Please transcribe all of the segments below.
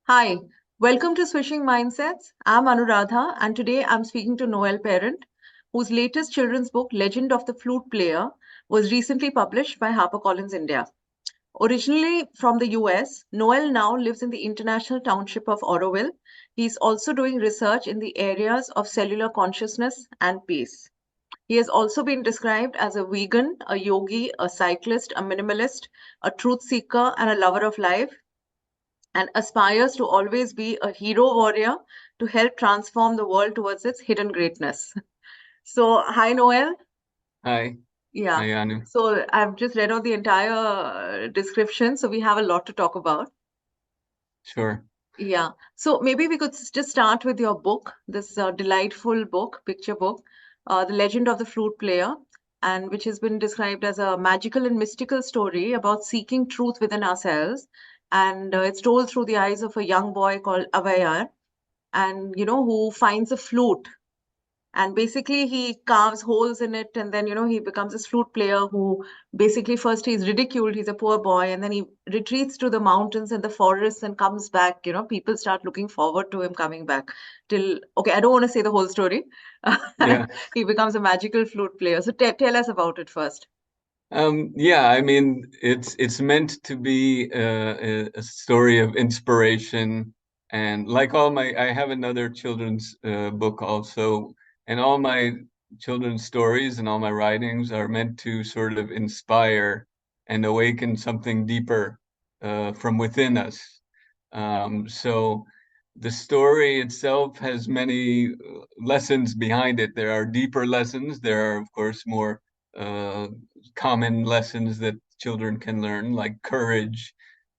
Hi, welcome to Swishing Mindsets. I'm Anuradha, and today I'm speaking to Noel Parent, whose latest children's book, Legend of the Flute Player, was recently published by HarperCollins India. Originally from the US, Noel now lives in the international township of Auroville. He's also doing research in the areas of cellular consciousness and peace. He has also been described as a vegan, a yogi, a cyclist, a minimalist, a truth seeker, and a lover of life, and aspires to always be a hero warrior to help transform the world towards its hidden greatness. So, hi, Noel. Hi, Yeah. hi Anu. So, I've just read out the entire description. So, we have a lot to talk about. Sure. Yeah. So, maybe we could just start with your book, this delightful book, picture book, The Legend of the Flute Player, and which has been described as a magical and mystical story about seeking truth within ourselves. And it's told through the eyes of a young boy called Avayar, and who finds a flute, and basically he carves holes in it, and then he becomes this flute player who basically first he's ridiculed, he's a poor boy, and then he retreats to the mountains and the forests and comes back. People start looking forward to him coming back till, okay, I don't want to say the whole story. Yeah. He becomes a magical flute player. So tell us about it first. Yeah, I mean, it's meant to be a story of inspiration, and like I have another children's book also, and all my children's stories and all my writings are meant to sort of inspire and awaken something deeper from within us. So the story itself has many lessons behind it. There are deeper lessons. There are, of course, more uh, common lessons that children can learn, like courage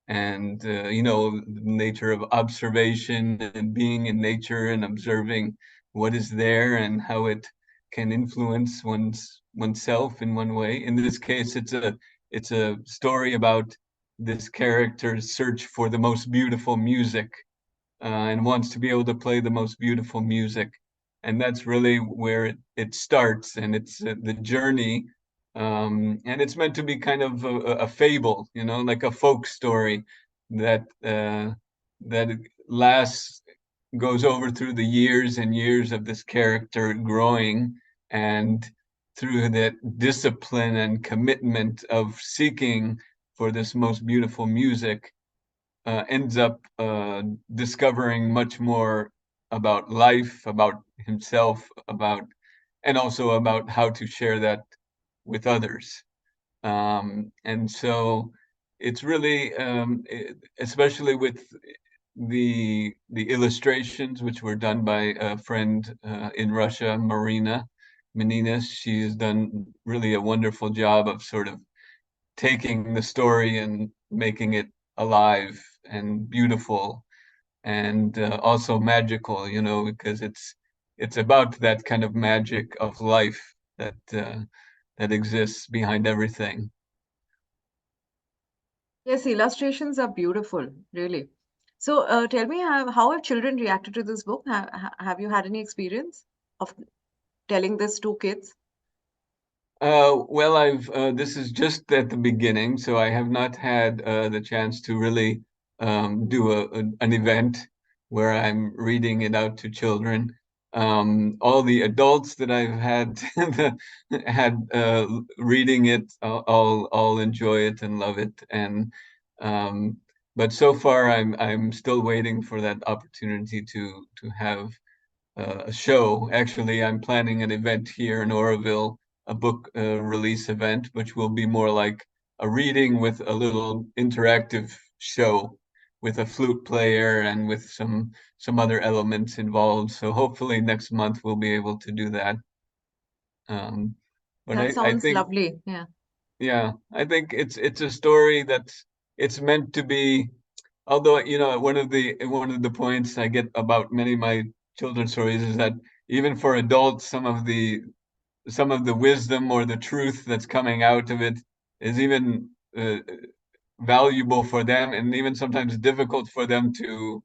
and the nature of observation and being in nature and observing what is there and how it can influence oneself in one way. In this case, it's a story about this character's search for the most beautiful music and wants to be able to play the most beautiful music. And that's really where it starts, and it's the journey. And it's meant to be kind of a fable, like a folk story that that lasts, goes over through the years and years of this character growing, and through that discipline and commitment of seeking for this most beautiful music ends up discovering much more about life, about himself, and also about how to share that with others. And so it's really, especially with the illustrations, which were done by a friend in Russia, Marina Meninas. She has done really a wonderful job of sort of taking the story and making it alive and beautiful and also magical, because it's about that kind of magic of life that exists behind everything. Yes, illustrations are beautiful, really. So tell me, how have children reacted to this book? Have you had any experience of telling this to kids? Well, I've this is just at the beginning, so I have not had the chance to really do an event where I'm reading it out to children. All the adults that I've had had reading it all enjoy it and love it, and um, but so far I'm still waiting for that opportunity to have a show. Actually, I'm planning an event here in Auroville, a book release event, which will be more like a reading with a little interactive show with a flute player and with some other elements involved. So hopefully next month we'll be able to do that. Um, but That I sounds think, lovely. Yeah. yeah, I think it's a story that's it's meant to be. Although, one of the points I get about many of my children's stories is that even for adults, some of the wisdom or the truth that's coming out of it is even valuable for them, and even sometimes difficult for them to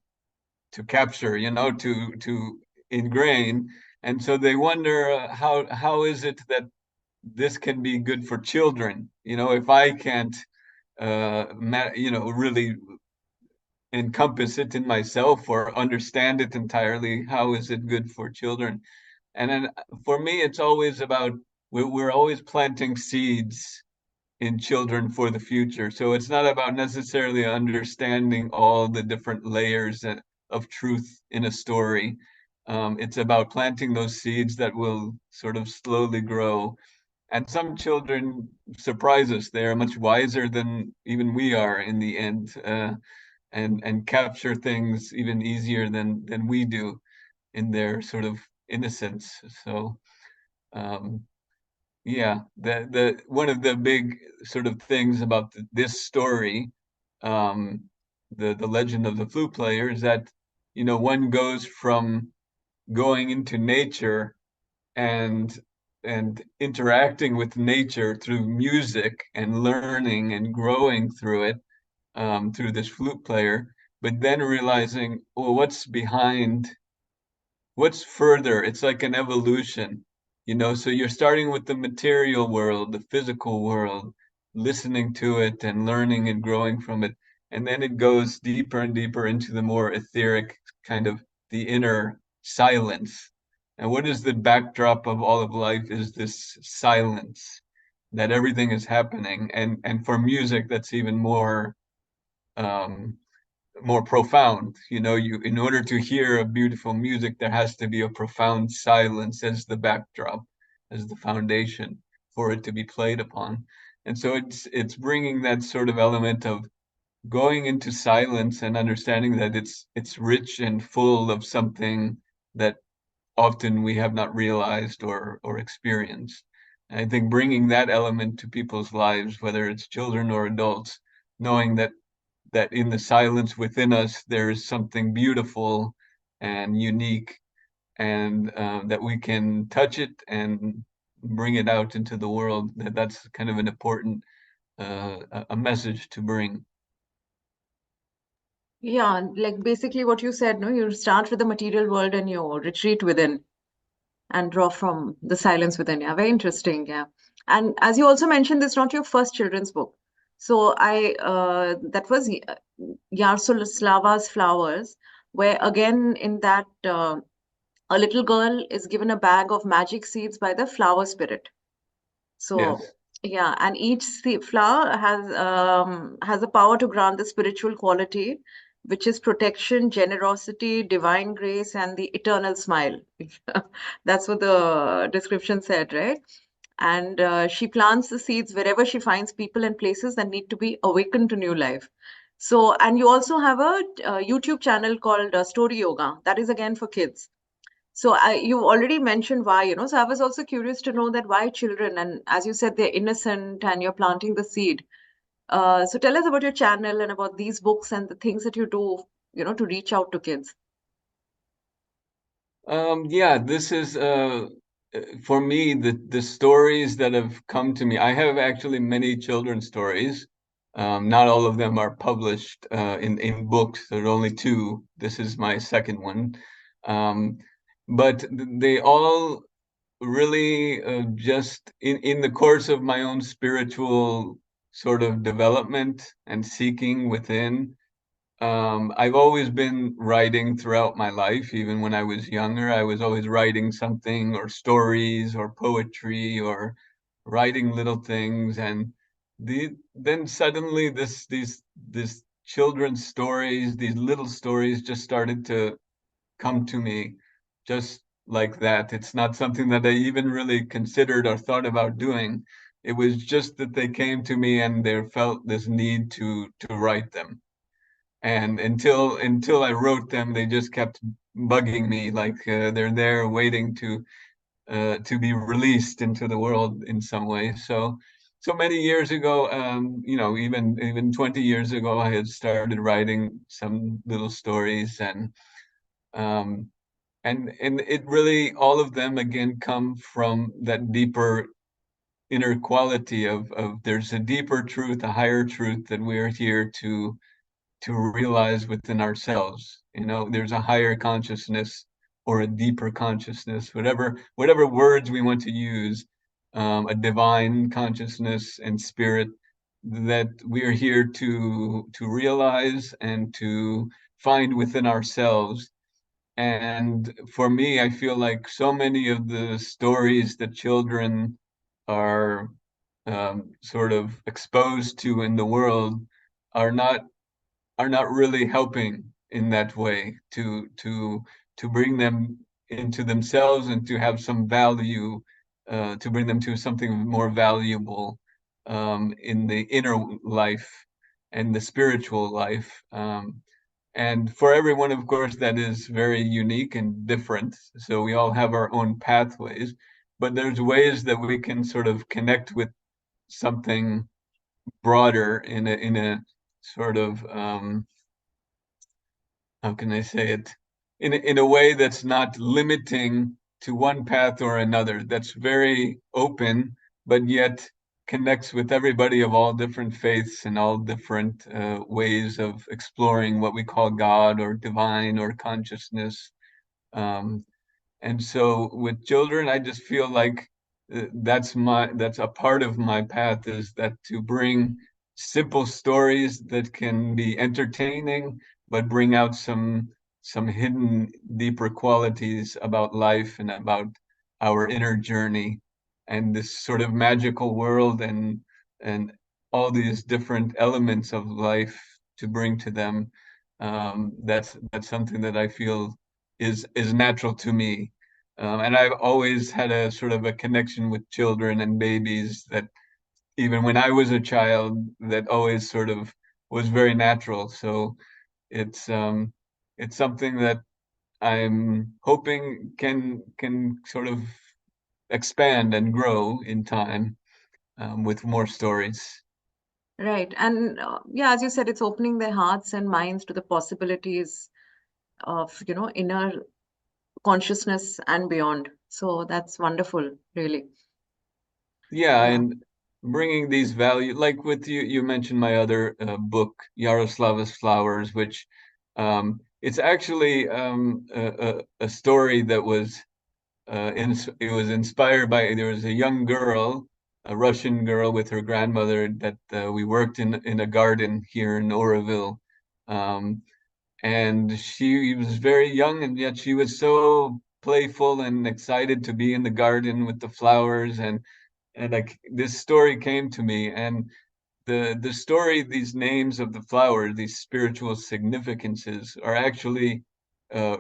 capture, to ingrain. And so they wonder how is it that this can be good for children? If I can't really encompass it in myself or understand it entirely. How is it good for children? And then for me, it's always about we're always planting seeds in children for the future. So it's not about necessarily understanding all the different layers of truth in a story. It's about planting those seeds that will sort of slowly grow. And some children surprise us. They are much wiser than even we are in the end, and capture things even easier than we do in their sort of innocence. So yeah, the one of the big sort of things about this story, um, the legend of the flute player, is that one goes from going into nature and interacting with nature through music and learning and growing through it, through this flute player, but then realizing, well, what's further? It's like an evolution, so you're starting with the material world, the physical world, listening to it and learning and growing from it. And then it goes deeper and deeper into the more etheric kind of the inner silence. And what is the backdrop of all of life is this silence, that everything is happening. And for music, that's even um, more profound. In order to hear a beautiful music, there has to be a profound silence as the backdrop, as the foundation for it to be played upon. And so it's bringing that sort of element of going into silence and understanding that it's rich and full of something that often we have not realized or experienced. And I think bringing that element to people's lives, whether it's children or adults, knowing that in the silence within us there is something beautiful and unique, and that we can touch it and bring it out into the world. That's kind of an important a message to bring. Yeah, like basically what you said, no, you start with the material world and you retreat within and draw from the silence within. Yeah, very interesting. Yeah. And as you also mentioned, this is not your first children's book. So that was Yarsoslava's Flowers, where again in that a little girl is given a bag of magic seeds by the flower spirit. So Yes. yeah, and each flower has a power to grant the spiritual quality, which is protection, generosity, divine grace, and the eternal smile. That's what the description said, right? And she plants the seeds wherever she finds people and places that need to be awakened to new life. So, and you also have a YouTube channel called Story Yoga. That is again for kids. So you already mentioned why, so I was also curious to know that why children, and as you said, they're innocent and you're planting the seed. So tell us about your channel and about these books and the things that you do, to reach out to kids. Yeah, this is for me the stories that have come to me. I have actually many children's stories. Not all of them are published in books. There are only two. This is my second one. Um, but they all really just in the course of my own spiritual sort of development and seeking within. I've always been writing throughout my life. Even when I was younger, I was always writing something, or stories or poetry, or writing little things. And then suddenly this children's stories, these little stories just started to come to me just like that. It's not something that I even really considered or thought about doing. It was just that they came to me and there felt this need to write them. And until I wrote them, they just kept bugging me, like they're there waiting to be released into the world in some way. So many years ago, even 20 years ago, I had started writing some little stories, um, and it really, all of them again come from that deeper inner quality of there's a deeper truth, a higher truth that we're here to realize within ourselves. There's a higher consciousness or a deeper consciousness, whatever words we want to use, a divine consciousness and spirit that we are here to realize and to find within ourselves. And for me, I feel like so many of the stories that children are sort of exposed to in the world are not are not really helping in that way to bring them into themselves and to have some value, to bring them to something more valuable in the inner life and the spiritual life. And for everyone, of course, that is very unique and different. So we all have our own pathways, but there's ways that we can sort of connect with something broader in a sort of how can I say it, in a way that's not limiting to one path or another, that's very open, but yet connects with everybody of all different faiths and all different ways of exploring what we call God or divine or consciousness. Um, and so with children, I just feel like that's a part of my path, is that to bring simple stories that can be entertaining, but bring out some hidden deeper qualities about life and about our inner journey and this sort of magical world and all these different elements of life to bring to them. That's something that I feel is natural to me. And I've always had a sort of a connection with children and babies that even when I was a child, that always sort of was very natural. So it's um, it's something that I'm hoping can sort of expand and grow in time with more stories. Right. And yeah, as you said, it's opening their hearts and minds to the possibilities of, inner consciousness and beyond. So that's wonderful, really. Yeah, Yeah. and bringing these values, like with you, you mentioned my other book, Yaroslava's Flowers, which it's actually a story that was it was inspired by, there was a young girl, a Russian girl with her grandmother that we worked in a garden here in Auroville. Um, and she was very young, and yet she was so playful and excited to be in the garden with the flowers. And like this story came to me, and the story, these names of the flower, these spiritual significances, are actually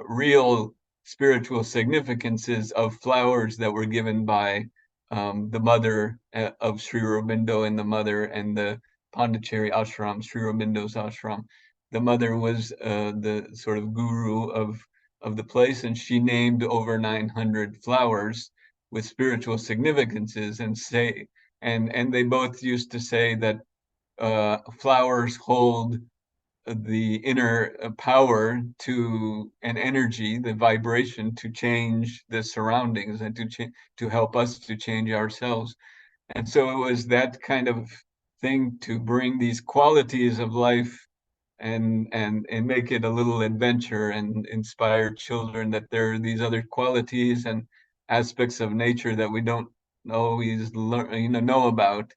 real spiritual significances of flowers that were given by the mother of Sri Aurobindo and the mother and the Pondicherry ashram, Sri Aurobindo's ashram. The mother was the sort of guru of the place, and she named over 900 flowers with spiritual significances, and they both used to say that flowers hold the inner power to an energy, the vibration to change the surroundings and to help us to change ourselves. And so it was that kind of thing to bring these qualities of life and make it a little adventure and inspire children that there are these other qualities and aspects of nature that we don't always learn, know about.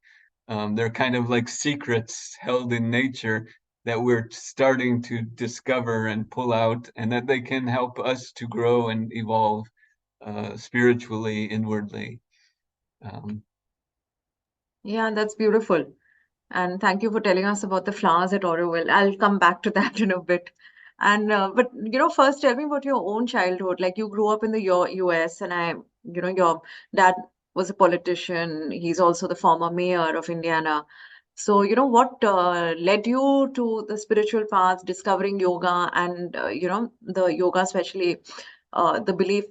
They're kind of like secrets held in nature that we're starting to discover and pull out, and that they can help us to grow and evolve spiritually, inwardly. Um, Yeah, that's beautiful. And thank you for telling us about the flowers at Auroville. I'll come back to that in a bit. And but first tell me about your own childhood. Like you grew up in the US, and your dad was a politician. He's also the former mayor of Indiana. So, what led you to the spiritual path, discovering yoga, and the yoga, especially the belief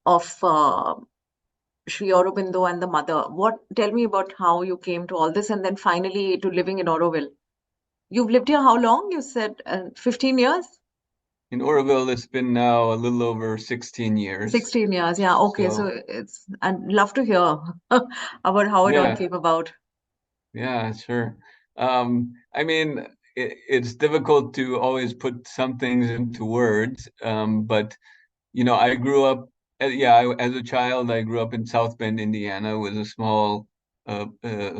of Sri Aurobindo and the mother. Tell me about how you came to all this, and then finally to living in Auroville. You've lived here how long? You said 15 years? in Auroville, it's been now a little over 16 years. 16 years. Yeah. Okay. So So I'd love to hear about how it all yeah, came about. yeah, sure. I mean, it's difficult to always put some things into words, but I grew up, yeah, as a child, I grew up in South Bend, Indiana. It was a small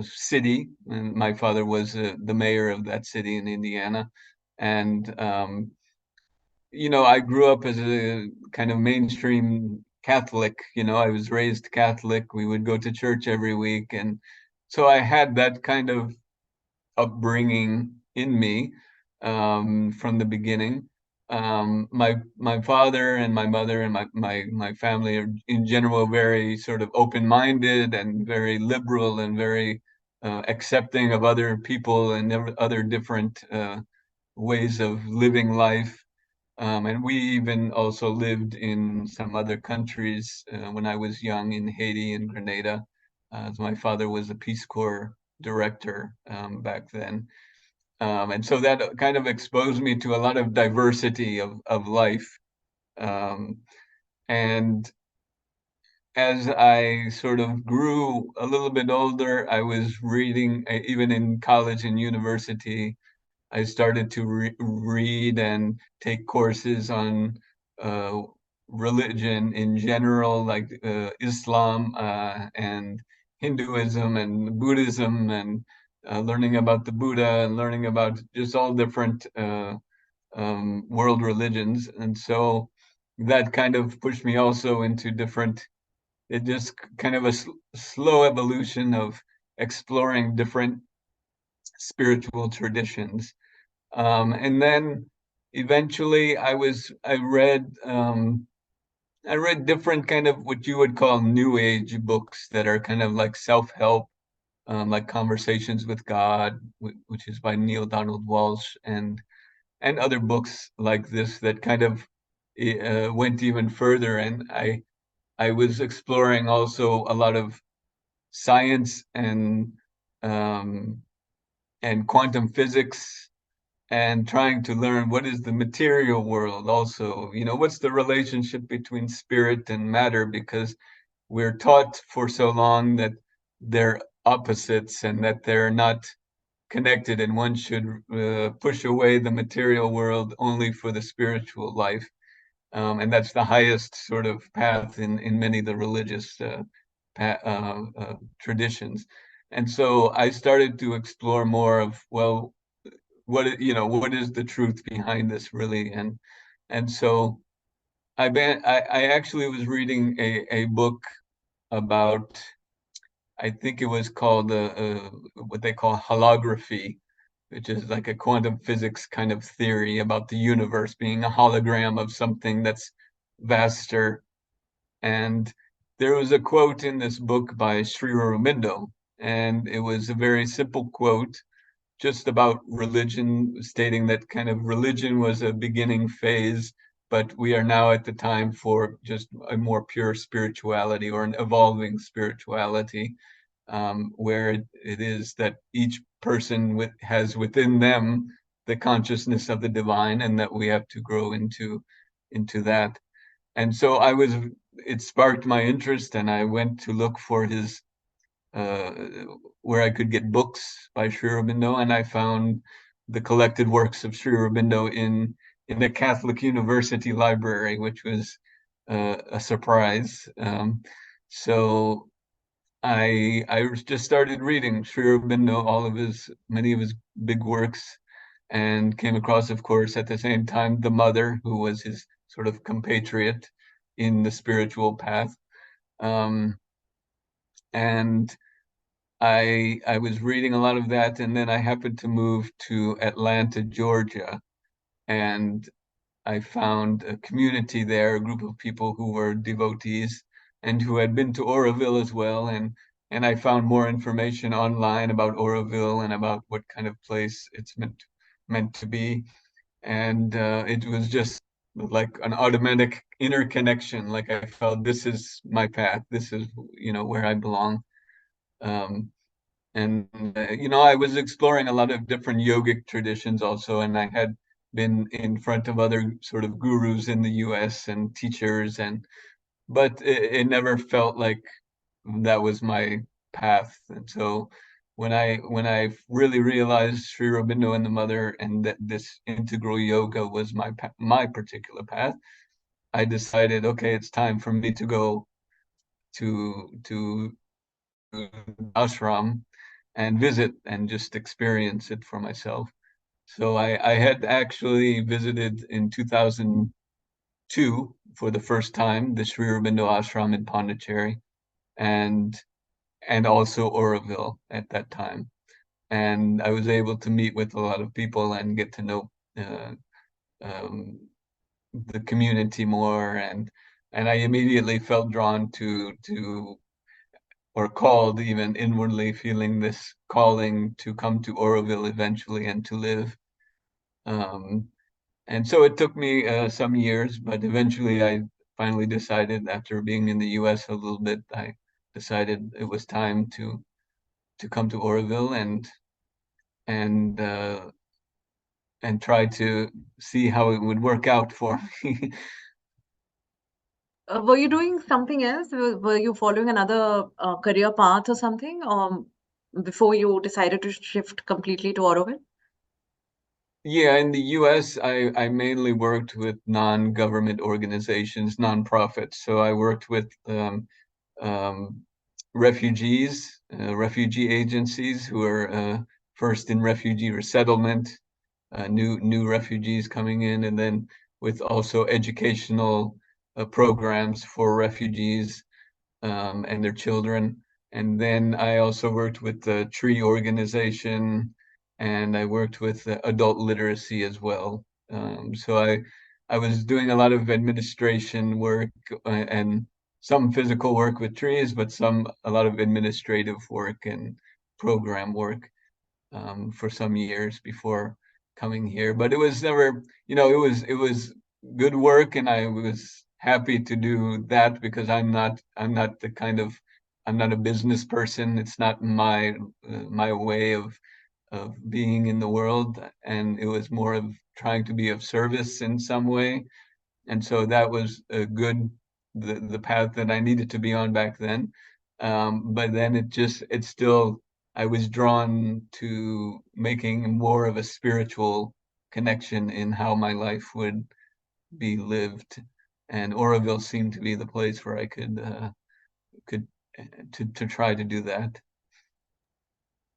city, and my father was the mayor of that city in Indiana. And I grew up as a kind of mainstream Catholic. I was raised Catholic. We would go to church every week, and so I had that kind of upbringing in me from the beginning. My father and my mother and my family are in general very sort of open-minded and very liberal and very accepting of other people and other different ways of living life. And we even also lived in some other countries when I was young, in Haiti and Grenada. My father was a Peace Corps director back then. And so that kind of exposed me to a lot of diversity of life. Um, and as I sort of grew a little bit older, I was reading, even in college and university, I started to read and take courses on uh, religion in general, like Islam and Hinduism and Buddhism, and learning about the Buddha and learning about just all different world religions. And so that kind of pushed me also into it just kind of a slow evolution of exploring different spiritual traditions. And then eventually I read different kind of what you would call new age books that are kind of like self-help, like Conversations with God, which is by Neil Donald Walsh, and other books like this that kind of went even further. And I was exploring also a lot of science um, and quantum physics, and trying to learn what is the material world also. What's the relationship between spirit and matter, because we're taught for so long that they're opposites and that they're not connected, and one should push away the material world only for the spiritual life. And that's the highest sort of path in many of the religious traditions. And so I started to explore more of, well, what is the truth behind this really? And so I actually was reading a book about, I think it was called what they call holography, which is like a quantum physics kind of theory about the universe being a hologram of something that's vaster. And there was a quote in this book by Sri Aurobindo, and it was a very simple quote just about religion, stating that kind of religion was a beginning phase, but we are now at the time for just a more pure spirituality, or an evolving spirituality, where it is that each person has within them the consciousness of the divine, and that we have to grow into that. And so it sparked my interest, and I went to look for his uh, where I could get books by Sri Aurobindo, and I found the collected works of Sri Aurobindo in the Catholic University Library, which was a surprise. So I just started reading Sri Aurobindo, many of his big works, and came across, of course, at the same time, the mother, who was his sort of compatriot in the spiritual path. Um, and I was reading a lot of that, and then I happened to move to Atlanta, Georgia, and I found a community there, a group of people who were devotees and who had been to Auroville as well, and I found more information online about Auroville and about what kind of place it's meant to be, and it was just like an automatic interconnection. Like I felt, this is my path. This is where I belong. Um, and I was exploring a lot of different yogic traditions also, and I had been in front of other sort of gurus in the US and teachers, but it never felt like that was my path. And so when I really realized Sri Aurobindo and the Mother, and that this integral yoga was my particular path, I decided, okay, it's time for me to go to ashram and visit and just experience it for myself. So I had actually visited in 2002 for the first time the Sri Aurobindo ashram in Pondicherry and also Auroville at that time. And I was able to meet with a lot of people and get to know uh, um, the community more, and I immediately felt drawn to or called even inwardly, feeling this calling to come to Auroville eventually and to live. Um, and so it took me some years, but eventually I finally decided, after being in the U.S. a little bit, I decided it was time to come to Auroville and uh, and try to see how it would work out for me. Were you doing something else? Were you following another career path or something, before you decided to shift completely to Auroville? Yeah, in the US, I mainly worked with non-government organizations, nonprofits. So I worked with um, refugees, refugee agencies who are first in refugee resettlement, new refugees coming in, and then with also educational programs for refugees and their children. And then I also worked with the Tree organization, and I worked with adult literacy as well. So I was doing a lot of administration work and some physical work with trees, but a lot of administrative work and program work for some years before coming here. But it was never, it was good work, and I was happy to do that because I'm not the kind of I'm not a business person. It's not my way of being in the world, and it was more of trying to be of service in some way. And so that was a good the path that I needed to be on back then. But then it still I was drawn to making more of a spiritual connection in how my life would be lived, and Auroville seemed to be the place where I could to try to do that.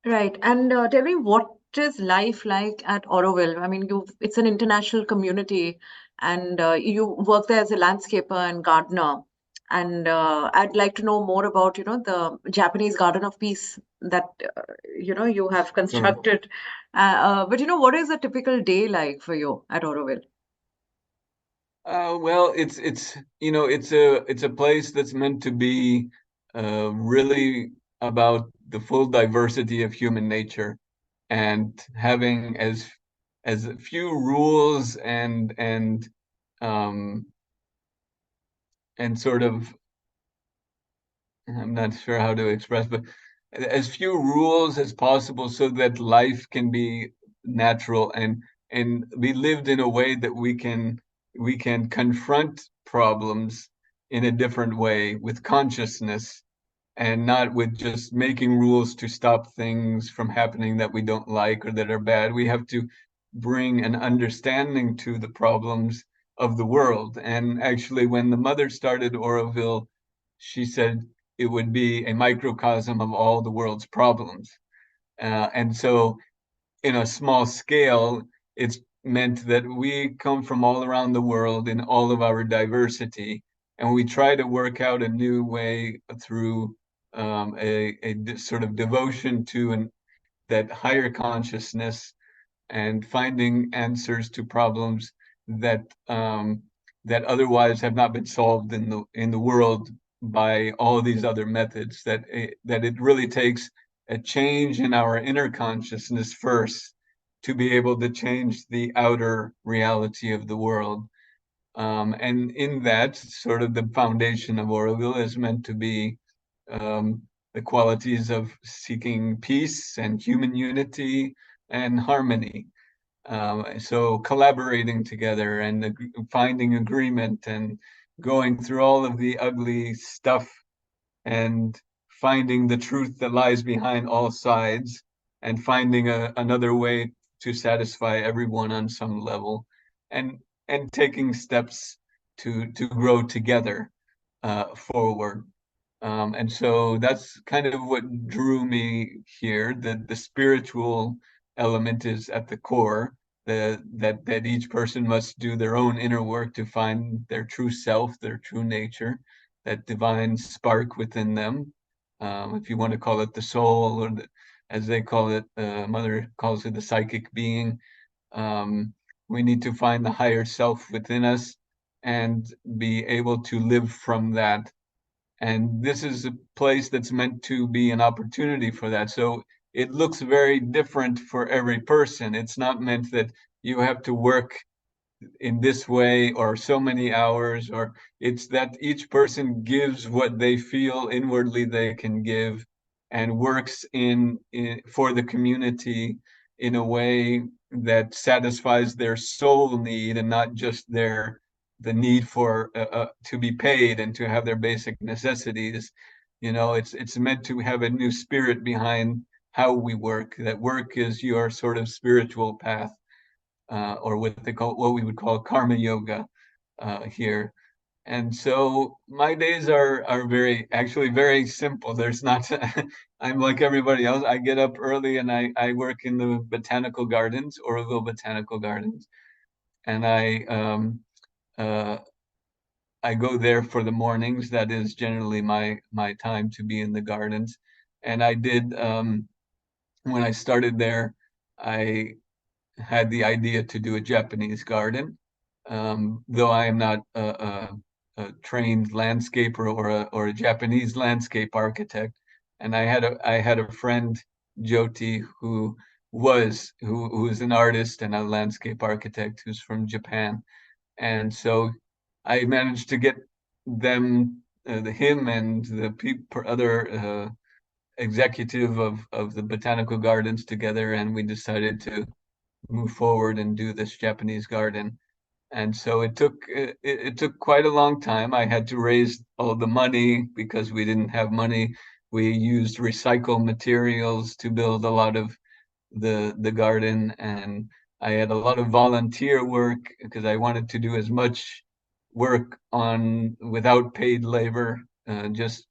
Right. And tell me, what is life like at Auroville? I mean, it's an international community, and you work there as a landscaper and gardener. And I'd like to know more about, the Japanese Garden of Peace that, you have Sure. constructed. But, what is a typical day like for you at Auroville? Well, it's a place that's meant to be really about the full diversity of human nature and having as few rules um and sort of I'm not sure how to express, but as few rules as possible so that life can be natural and be lived in a way that we can confront problems in a different way with consciousness and not with just making rules to stop things from happening that we don't like or that are bad. We have to bring an understanding to the problems of the world. And actually, when the mother started Auroville, she said it would be a microcosm of all the world's problems. And so, in a small scale, it's meant that we come from all around the world in all of our diversity, and we try to work out a new way through a sort of devotion to that higher consciousness and finding answers to problems that that otherwise have not been solved in the world by all these other methods. That it really takes a change in our inner consciousness first to be able to change the outer reality of the world. And in that, sort of the foundation of Auroville is meant to be um, the qualities of seeking peace and human unity and harmony. So collaborating together and finding agreement and going through all of the ugly stuff and finding the truth that lies behind all sides and finding another way to satisfy everyone on some level and taking steps to grow together forward. And so that's kind of what drew me here, that the spiritual element is at the core, that each person must do their own inner work to find their true self, their true nature, that divine spark within them. If you want to call it the soul, or as they call it, Mother calls it the psychic being. Um, we need to find the higher self within us and be able to live from that, and this is a place that's meant to be an opportunity for that. So it looks very different for every person. It's not meant that you have to work in this way or so many hours, or it's that each person gives what they feel inwardly they can give, and works in for the community in a way that satisfies their soul need, and not just the need for to be paid and to have their basic necessities. It's meant to have a new spirit behind how we work, that work is your sort of spiritual path, or what we would call karma yoga here. And so my days are actually very simple. There's not, I'm like everybody else. I get up early and I work in the botanical gardens, Auroville Botanical Gardens, and uh, I go there for the mornings. That is generally my time to be in the gardens. And I did, when I started there, I had the idea to do a Japanese garden, though I am not a trained landscaper or a Japanese landscape architect. And I had a friend, Jyoti, who is an artist and a landscape architect who's from Japan. And so I managed to get him and the other executive of the botanical gardens together, and we decided to move forward and do this Japanese garden. And so it took quite a long time. I had to raise all the money because we didn't have money. We used recycled materials to build a lot of the garden, and I had a lot of volunteer work because I wanted to do as much work on without paid labor. Just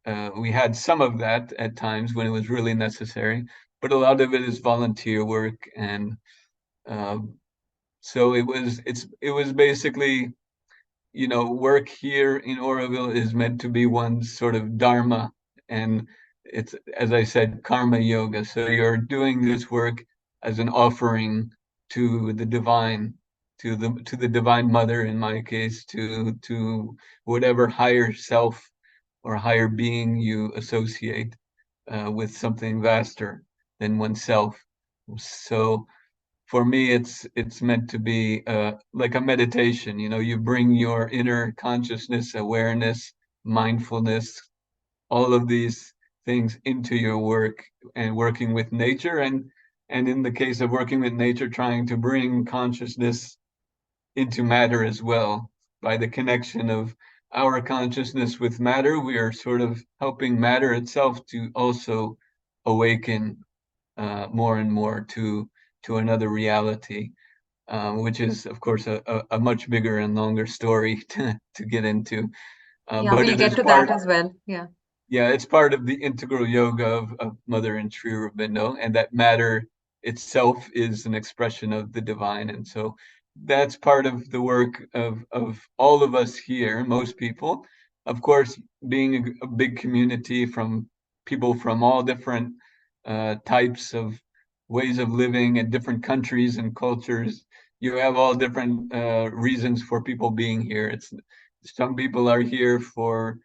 We had some of that at times when it was really necessary, but a lot of it is volunteer work. And uh, so it was basically, work here in Auroville is meant to be one's sort of dharma, and it's, as I said, karma yoga. So you're doing this work as an offering to the divine, to the divine mother in my case, to whatever higher self or higher being you associate with something vaster than oneself. So for me, it's meant to be like a meditation. You bring your inner consciousness, awareness, mindfulness, all of these things into your work, and working with nature, and in the case of working with nature, trying to bring consciousness into matter as well. By the connection of our consciousness with matter, we are sort of helping matter itself to also awaken more and more to another reality, which is, of course, a much bigger and longer story to get into. Yeah, But we'll it get is to that part, as well. Yeah. yeah, it's part of the integral yoga of Mother and Sri Aurobindo, and that matter itself is an expression of the divine. And so that's part of the work of all of us here, most people. Of course, being a big community from people from all different types of ways of living in different countries and cultures, you have all different reasons for people being here. It's Some people are here for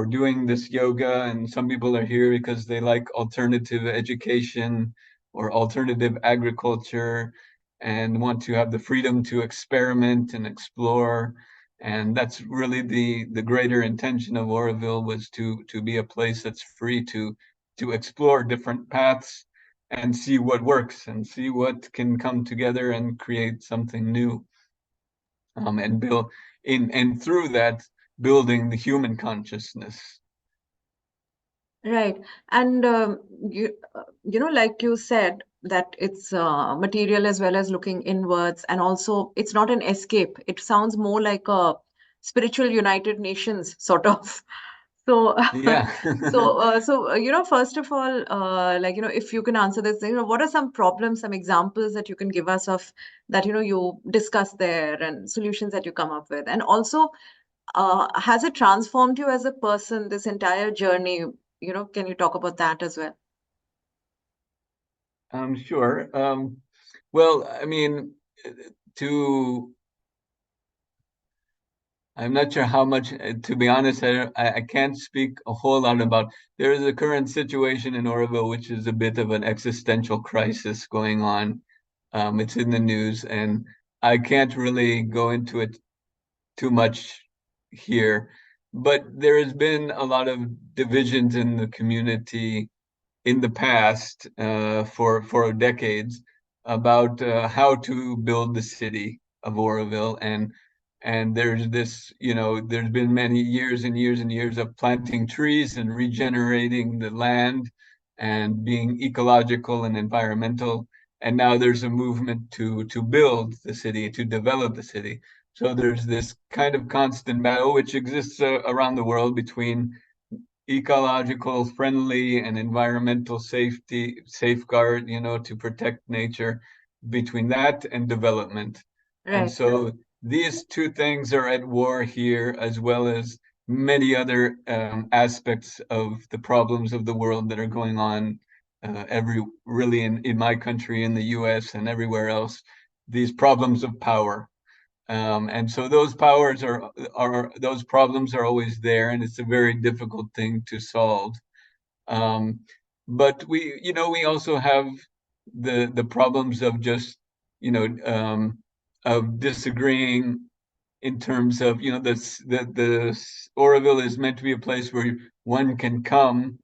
doing this yoga, and some people are here because they like alternative education or alternative agriculture and want to have the freedom to experiment and explore. And that's really the greater intention of Auroville, was to be a place that's free to explore different paths and see what works and see what can come together and create something new, and build in and through that, building the human consciousness. Right. And like you said, that it's material as well as looking inwards, and also it's not an escape. It sounds more like a spiritual United Nations sort of So, Yeah. first of all, if you can answer this, what are some problems, some examples that you can give us of that, you discuss there and solutions that you come up with? And also, has it transformed you as a person, this entire journey? Can you talk about that as well? Sure. Well, I mean, to I'm not sure how much, to be honest, I can't speak a whole lot about. There is a current situation in Auroville, which is a bit of an existential crisis going on. It's in the news, and I can't really go into it too much here. But there has been a lot of divisions in the community in the past for decades about how to build the city of Auroville, and there's this, there's been many years and years and years of planting trees and regenerating the land and being ecological and environmental, and now there's a movement to build the city, to develop the city. So there's this kind of constant battle which exists around the world between ecological friendly and environmental safety safeguard, to protect nature, between that and development. And Right. so these two things are at war here, as well as many other aspects of the problems of the world that are going on really in my country, in the US and everywhere else, these problems of power. And so those problems are always there, and it's a very difficult thing to solve. Um, but we also have the problems of just, of disagreeing in terms of, the Auroville is meant to be a place where one can come,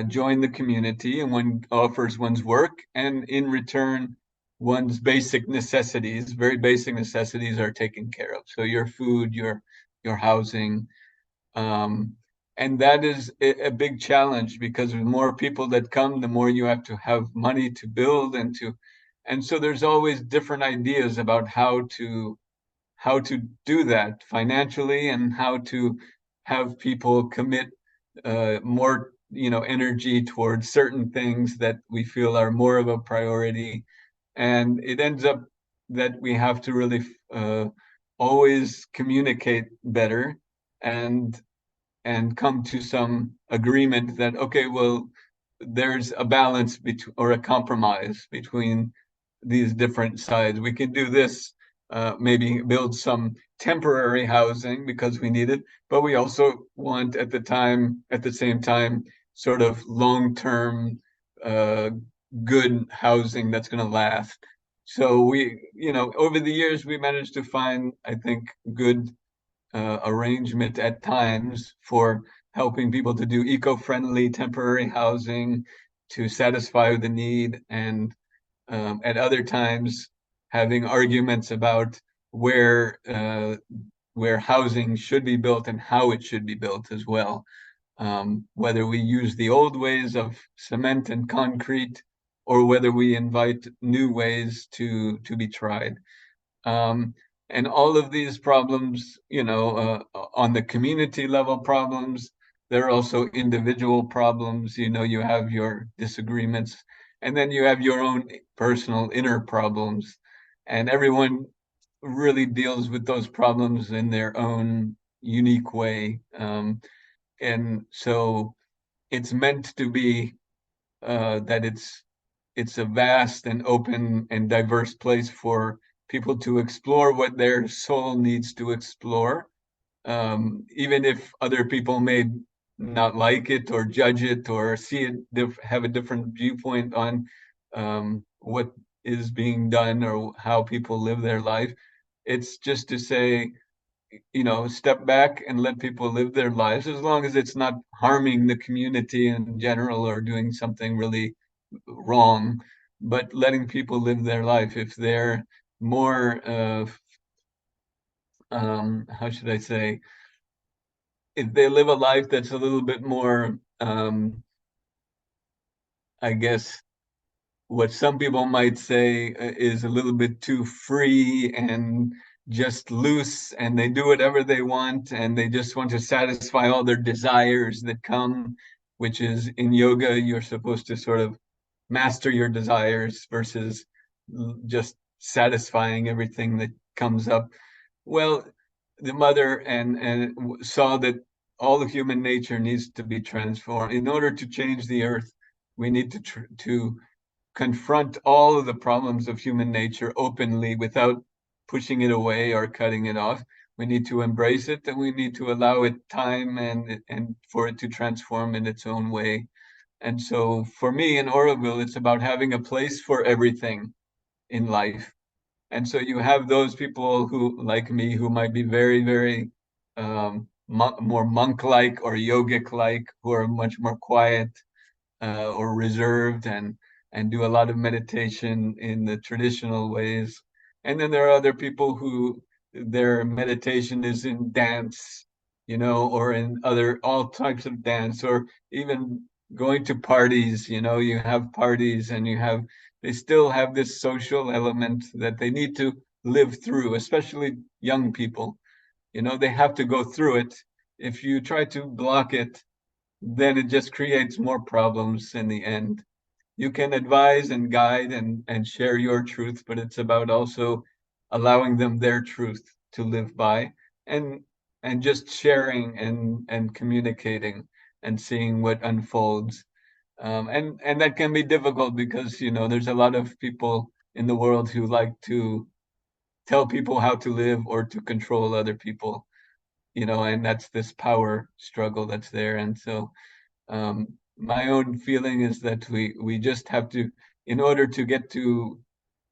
join the community, and one offers one's work, and in return, one's basic necessities, very basic necessities, are taken care of. So your food, your housing, um, and that is a big challenge, because the more people that come, the more you have to have money to build and so there's always different ideas about how to do that financially, and how to have people commit more, energy towards certain things that we feel are more of a priority. And it ends up that we have to really always communicate better, and come to some agreement that, okay, well, there's a balance between, or a compromise between these different sides. We can do this, maybe build some temporary housing because we need it, but we also want at the same time, sort of long-term, uh, good housing that's going to last. So over the years, we managed to find, I think, good arrangement at times for helping people to do eco-friendly temporary housing to satisfy the need, and at other times having arguments about where uh, where housing should be built and how it should be built as well. Whether we use the old ways of cement and concrete, or whether we invite new ways to be tried. Um, and all of these problems, on the community level problems, there are also individual problems. You have your disagreements, and then you have your own personal inner problems. And everyone really deals with those problems in their own unique way. And so it's meant to be that it's a vast and open and diverse place for people to explore what their soul needs to explore, even if other people may not like it or judge it or see it, have a different viewpoint on what is being done or how people live their life. It's just to say, step back and let people live their lives, as long as it's not harming the community in general or doing something really wrong, but letting people live their life. If they're more, how should I say, if they live a life that's a little bit more, I guess, what some people might say is a little bit too free and just loose and they do whatever they want and they just want to satisfy all their desires that come, which is in yoga, you're supposed to sort of master your desires versus just satisfying everything that comes up. Well, the mother and saw that all of human nature needs to be transformed. In order to change the earth, we need to confront all of the problems of human nature openly without pushing it away or cutting it off. We need to embrace it and we need to allow it time and for it to transform in its own way. And so for me in Auroville, it's about having a place for everything in life. And so you have those people who, like me, who might be very, very more monk-like or yogic-like, who are much more quiet or reserved and do a lot of meditation in the traditional ways. And then there are other people who their meditation is in dance, or in other all types of dance, or even going to parties. You have parties and they still have this social element that they need to live through, especially young people. They have to go through it. If you try to block it, then it just creates more problems in the end. You can advise and guide and share your truth, but it's about also allowing them their truth to live by and and just sharing and communicating and seeing what unfolds. And that can be difficult because there's a lot of people in the world who like to tell people how to live or to control other people, and that's this power struggle that's there. And so my own feeling is that we just have to, in order to get to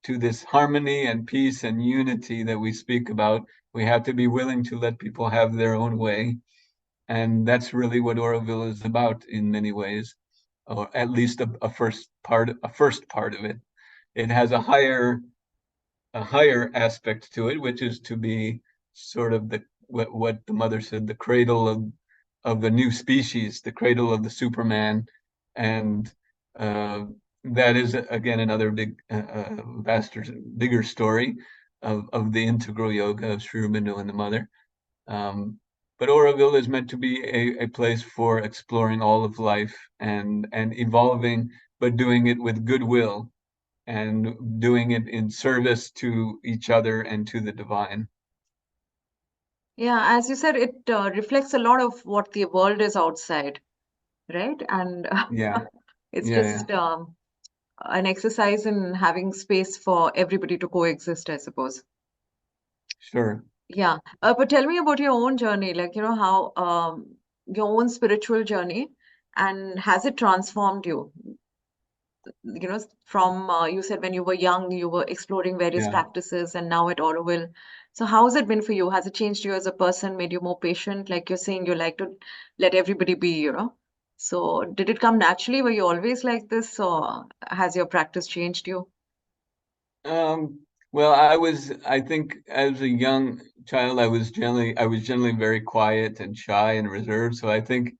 this harmony and peace and unity that we speak about, we have to be willing to let people have their own way. And that's really what Auroville is about in many ways, or at least a first part of it. It has a higher aspect to it, which is to be sort of what the mother said, the cradle of the new species, the cradle of the Superman, and uh, that is again another bigger story of the integral yoga of Sri Aurobindo and the mother. Um, but Auroville is meant to be a place for exploring all of life and evolving, but doing it with goodwill and doing it in service to each other and to the divine. Yeah, as you said, it reflects a lot of what the world is outside, right? And Yeah, it's yeah, yeah, just an exercise in having space for everybody to coexist, I suppose. sure. Yeah. But tell me about your own journey, like, how your own spiritual journey, and has it transformed you? From you said when you were young, you were exploring various Yeah. practices, and now at Auroville. So, how has it been for you? Has it changed you as a person, made you more patient? Like you're saying, you like to let everybody be. So, did it come naturally? Were you always like this, or has your practice changed you? Um, well, I think as a young child, I was generally very quiet and shy and reserved. So I think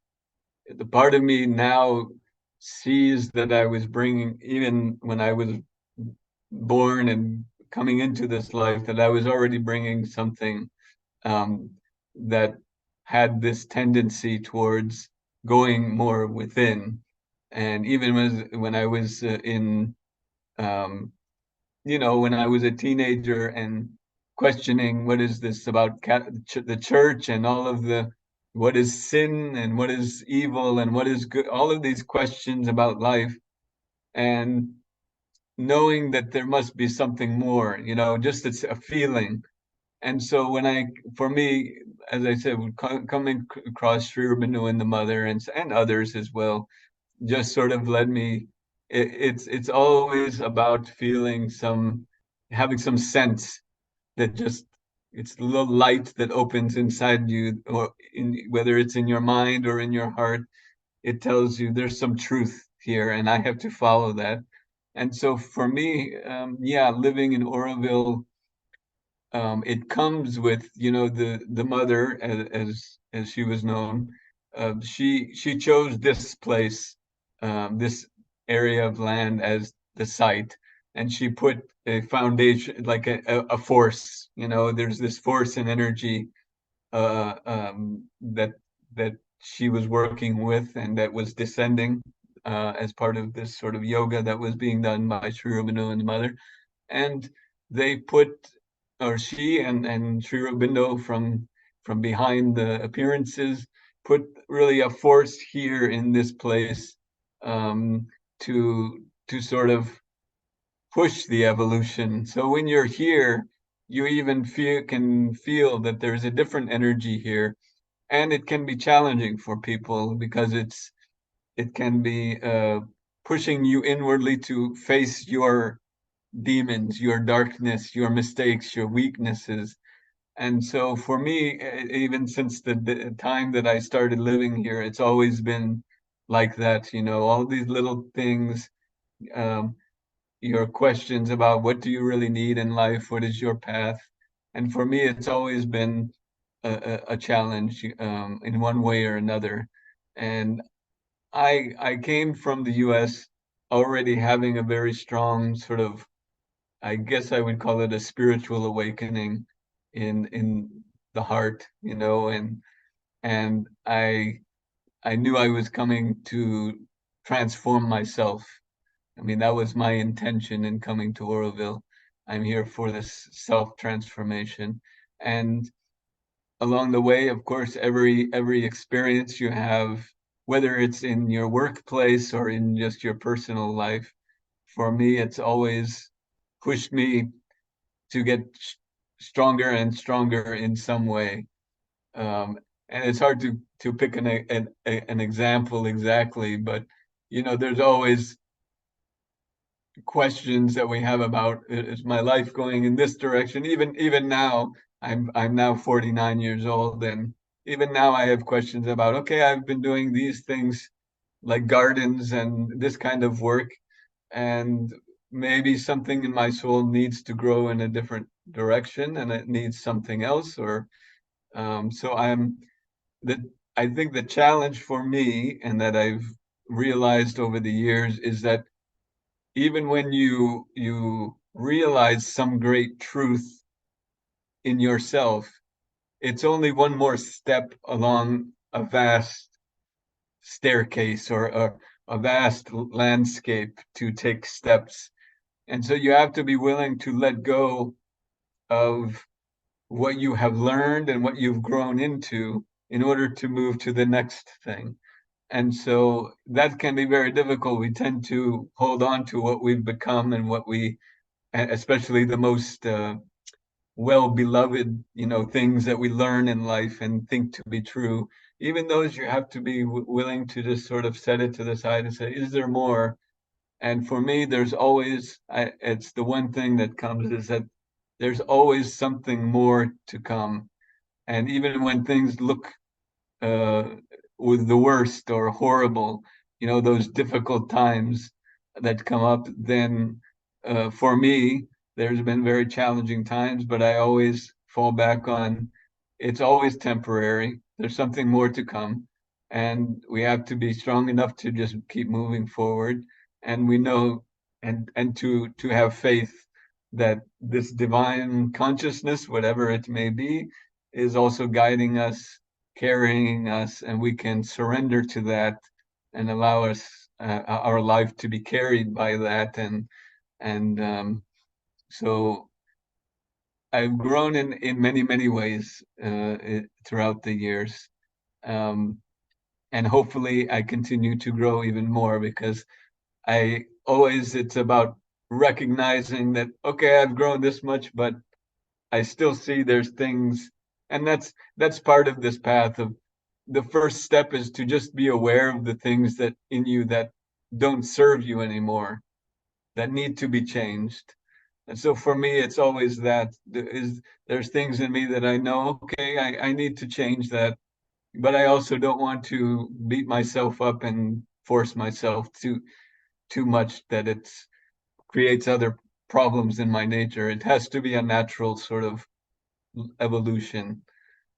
the part of me now sees that I was bringing, even when I was born and coming into this life, that I was already bringing something um, that had this tendency towards going more within. And even when I was um, when I was a teenager and questioning what is this about the church and all of what is sin and what is evil and what is good, all of these questions about life, and knowing that there must be something more, just it's a feeling. And so for me, as I said, coming across Sri Aurobindo and the mother and others as well, just sort of led me. It's always about having some sense that just it's a little light that opens inside you, or whether it's in your mind or in your heart. It tells you there's some truth here, and I have to follow that. And so for me, yeah, living in Auroville, it comes with the mother as she was known. She chose this place, this area of land as the site. and she put a foundation, like a force. There's this force and energy that she was working with, and that was descending as part of this sort of yoga that was being done by Sri Aurobindo and the mother. And they put, or she and Sri Aurobindo from behind the appearances, put really a force here in this place um, to sort of push the evolution. So when you're here, you even can feel that there's a different energy here, and it can be challenging for people because it can be pushing you inwardly to face your demons, your darkness, your mistakes, your weaknesses. And so for me, even since the time that I started living here, it's always been like that. All these little things, um, your questions about what do you really need in life, what is your path. And for me, it's always been a challenge in one way or another. And I came from the US already having a very strong sort of, I guess I would call it a spiritual awakening in the heart, and I knew I was coming to transform myself. I mean, that was my intention in coming to Auroville. I'm here for this self-transformation. And along the way, of course, every experience you have, whether it's in your workplace or in just your personal life, for me, it's always pushed me to get stronger and stronger in some way. And it's hard to pick an example exactly, but there's always questions that we have about, is my life going in this direction? Even now, I'm now 49 years old, and even now I have questions about, okay, I've been doing these things like gardens and this kind of work, and maybe something in my soul needs to grow in a different direction, and it needs something else. Or so that I think the challenge for me, and that I've realized over the years, is that even when you realize some great truth in yourself, it's only one more step along a vast staircase, or a vast landscape to take steps. And so you have to be willing to let go of what you have learned and what you've grown into in order to move to the next thing. And so that can be very difficult. We tend to hold on to what we've become and what we, especially the most well-beloved, things that we learn in life and think to be true. Even those, you have to be willing to just sort of set it to the side and say, is there more? And for me, there's always, it's the one thing that comes, is that there's always something more to come. And even when things look uh, with the worst or horrible, those difficult times that come up, then for me, there's been very challenging times, but I always fall back on, it's always temporary. There's something more to come. And we have to be strong enough to just keep moving forward. And we know, and to have faith that this divine consciousness, whatever it may be, is also guiding us, carrying us, and we can surrender to that and allow us our life to be carried by that. And so I've grown in many ways throughout the years, um, and hopefully I continue to grow even more, because it's about recognizing that, okay, I've grown this much, but I still see there's things, and that's part of this path of, the first step is to just be aware of the things that in you that don't serve you anymore, that need to be changed. And so for me, it's always that there's things in me that I know, okay, I need to change that, but I also don't want to beat myself up and force myself too much, that it creates other problems in my nature. It has to be a natural sort of evolution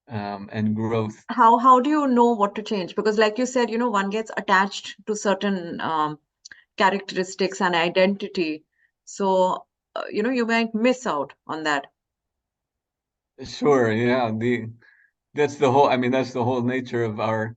and growth. How do you know what to change? Because like you said, one gets attached to certain characteristics and identity. So, you might miss out on that. Sure, yeah. That's the whole, I mean, that's the whole nature of our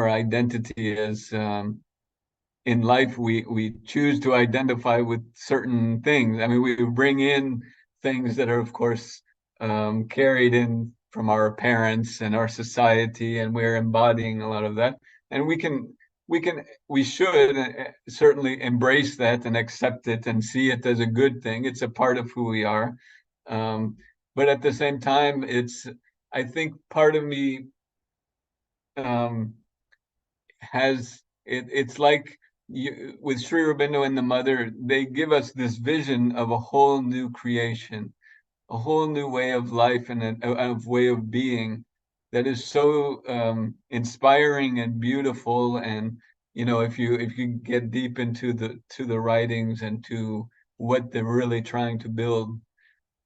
identity is in life we choose to identify with certain things. I mean, we bring in things that are, of course, carried in from our parents and our society, and we're embodying a lot of that. And we should certainly embrace that and accept it and see it as a good thing. It's a part of who we are. Um, but at the same time, I think part of me um, it's like with Sri Aurobindo and the Mother, they give us this vision of a whole new creation, a whole new way of life and a way of being that is so inspiring and beautiful. And if you get deep into the writings and to what they're really trying to build,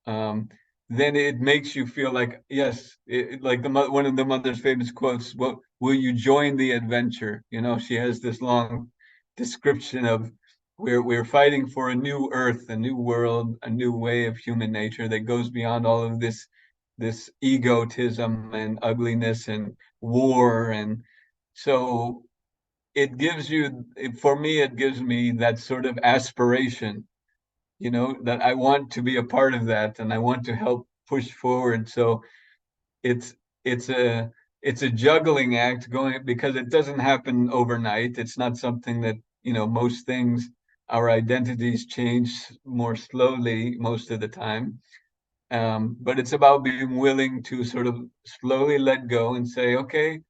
um, then it makes you feel like, yes, like one of the mother's famous quotes, "Well, will you join the adventure?" She has this long description of we're fighting for a new earth, a new world, a new way of human nature that goes beyond all of this egotism and ugliness and war. And so for me, it gives me that sort of aspiration, that I want to be a part of that and I want to help push forward. So it's it's a it's a juggling act going, because it doesn't happen overnight. It's not something that, most things, our identities change more slowly most of the time. But it's about being willing to sort of slowly let go and say, okay,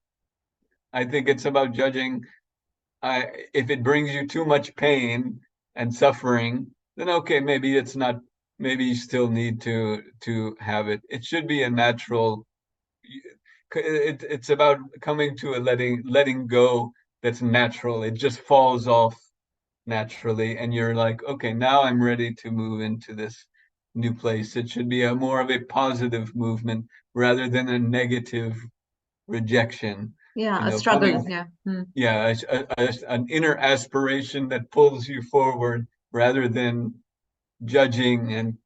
I think it's about judging. If it brings you too much pain and suffering, then okay, maybe it's not. Maybe you still need to have it. It should be a natural. It's about coming to a letting go that's natural. It just falls off naturally, and you're like, okay, now I'm ready to move into this new place. It should be a more of a positive movement rather than a negative rejection. Yeah, a struggle. Coming, Yeah. Hmm. yeah, an inner aspiration that pulls you forward rather than judging and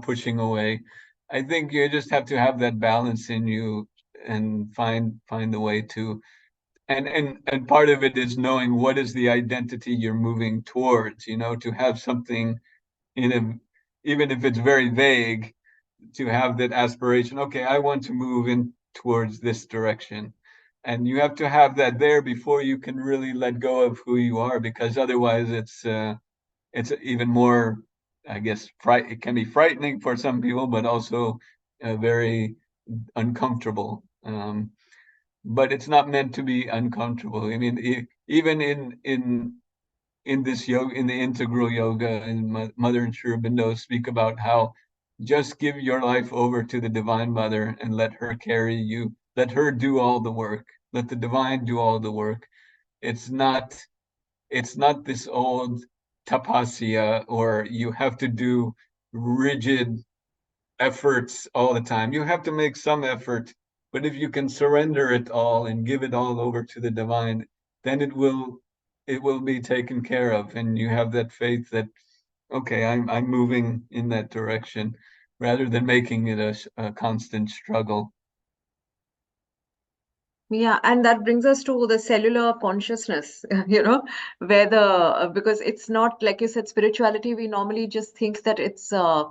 pushing away. I think you just have to have that balance in you and find the way to, and part of it is knowing what is the identity you're moving towards, to have something in a, even if it's very vague, to have that aspiration. Okay, I want to move in towards this direction. And you have to have that there before you can really let go of who you are, because otherwise it's even more, I guess, it can be frightening for some people, but also very uncomfortable. But it's not meant to be uncomfortable. I mean, even in this yoga, in the integral yoga, and Mother and Sri Aurobindo speak about how just give your life over to the Divine Mother and let her carry you. Let her do all the work. Let the divine do all the work. It's not it's not this old tapasya, or you have to do rigid efforts all the time. You have to make some effort, but if you can surrender it all and give it all over to the divine, then it will be taken care of, and you have that faith that, okay, I'm moving in that direction, rather than making it a constant struggle. Yeah, and that brings us to the cellular consciousness, where because it's not, like you said, spirituality, we normally just think that it's uh,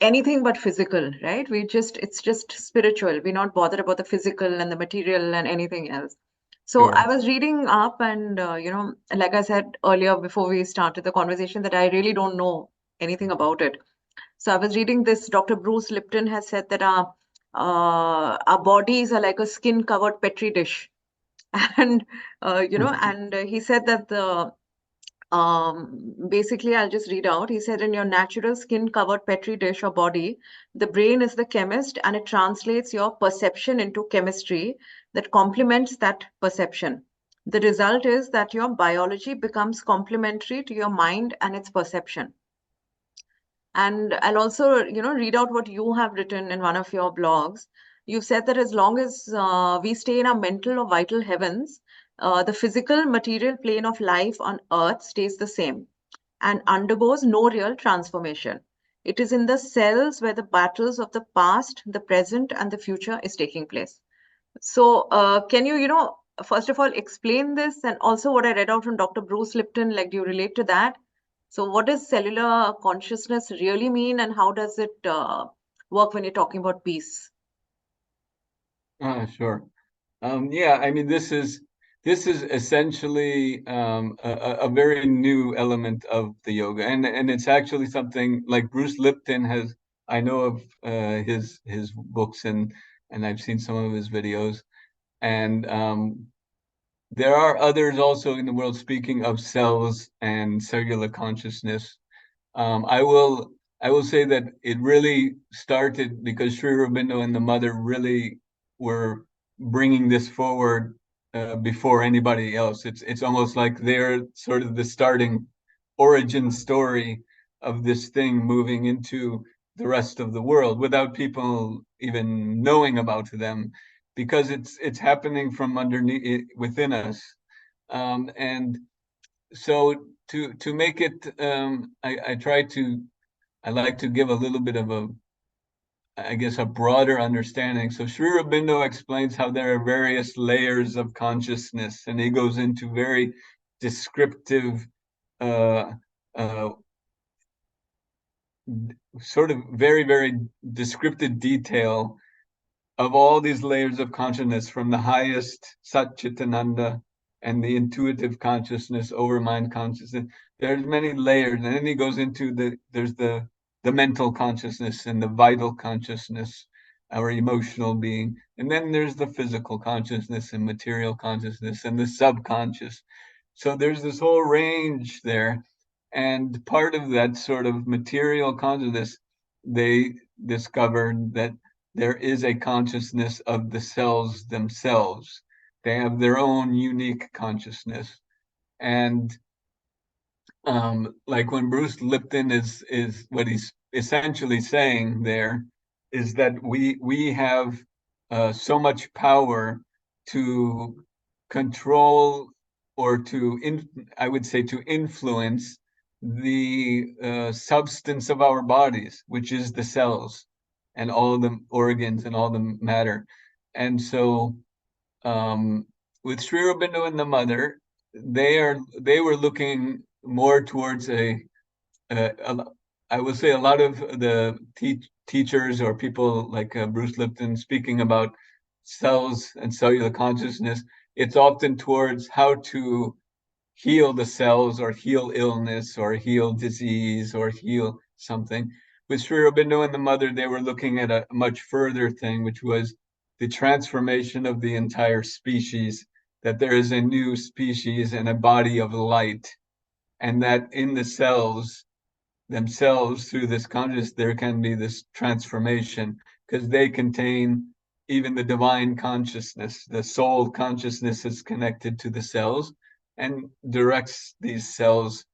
anything but physical, right? It's just spiritual. We're not bothered about the physical and the material and anything else. So I Sure. was reading up, and like I said earlier before we started the conversation, that I really don't know anything about it. So I was reading this. Dr. Bruce Lipton has said that our bodies are like a skin-covered petri dish, and he said that the basically, I'll just read out. He said, in your natural skin covered petri dish or body, the brain is the chemist, and it translates your perception into chemistry that complements that perception. The result is that your biology becomes complementary to your mind and its perception. And I'll also, read out what you have written in one of your blogs. You've said that as long as we stay in our mental or vital heavens, the physical material plane of life on earth stays the same. and undergoes no real transformation. It is in the cells where the battles of the past, the present, and the future is taking place. So, can you, first of all, explain this and also what I read out from Dr. Bruce Lipton? Like, do you relate to that? So, what does cellular consciousness really mean, and how does it work when you're talking about peace? Sure. Yeah, I mean, this is essentially a very new element of the yoga, and it's actually something like Bruce Lipton has. I know of his books, and I've seen some of his videos, and there are others also in the world speaking of cells and cellular consciousness. I will say that it really started because Sri Aurobindo and the mother really were bringing this forward before anybody else. It's almost like they're sort of the starting origin story of this thing moving into the rest of the world without people even knowing about them, because it's happening from underneath within us, and so to make it, I like to give a little bit of a, I guess, a broader understanding. So Sri Aurobindo explains how there are various layers of consciousness, and he goes into very descriptive, uh, uh, sort of very descriptive detail of all these layers of consciousness, from the highest Sat Chitananda and the intuitive consciousness over mind consciousness. There's many layers, and then he goes into there's the mental consciousness and the vital consciousness, our emotional being, and then there's the physical consciousness and material consciousness and the subconscious. So there's this whole range there, and part of that sort of material consciousness, they discovered that there is a consciousness of the cells themselves. They have their own unique consciousness. And like when Bruce Lipton is what he's essentially saying there is that we have so much power to control, or I would say, to influence the substance of our bodies, which is the cells and all the organs and all the matter. And so um, with Sri Aurobindo and the mother, they were looking more towards a I would say a lot of the teachers or people like Bruce Lipton speaking about cells and cellular consciousness. It's often towards how to heal the cells or heal illness or heal disease or heal something. With Sri Aurobindo and the mother, they were looking at a much further thing, which was the transformation of the entire species, that there is a new species and a body of light, and that in the cells themselves, through this consciousness, there can be this transformation because they contain even the divine consciousness. The soul consciousness is connected to the cells and directs these cells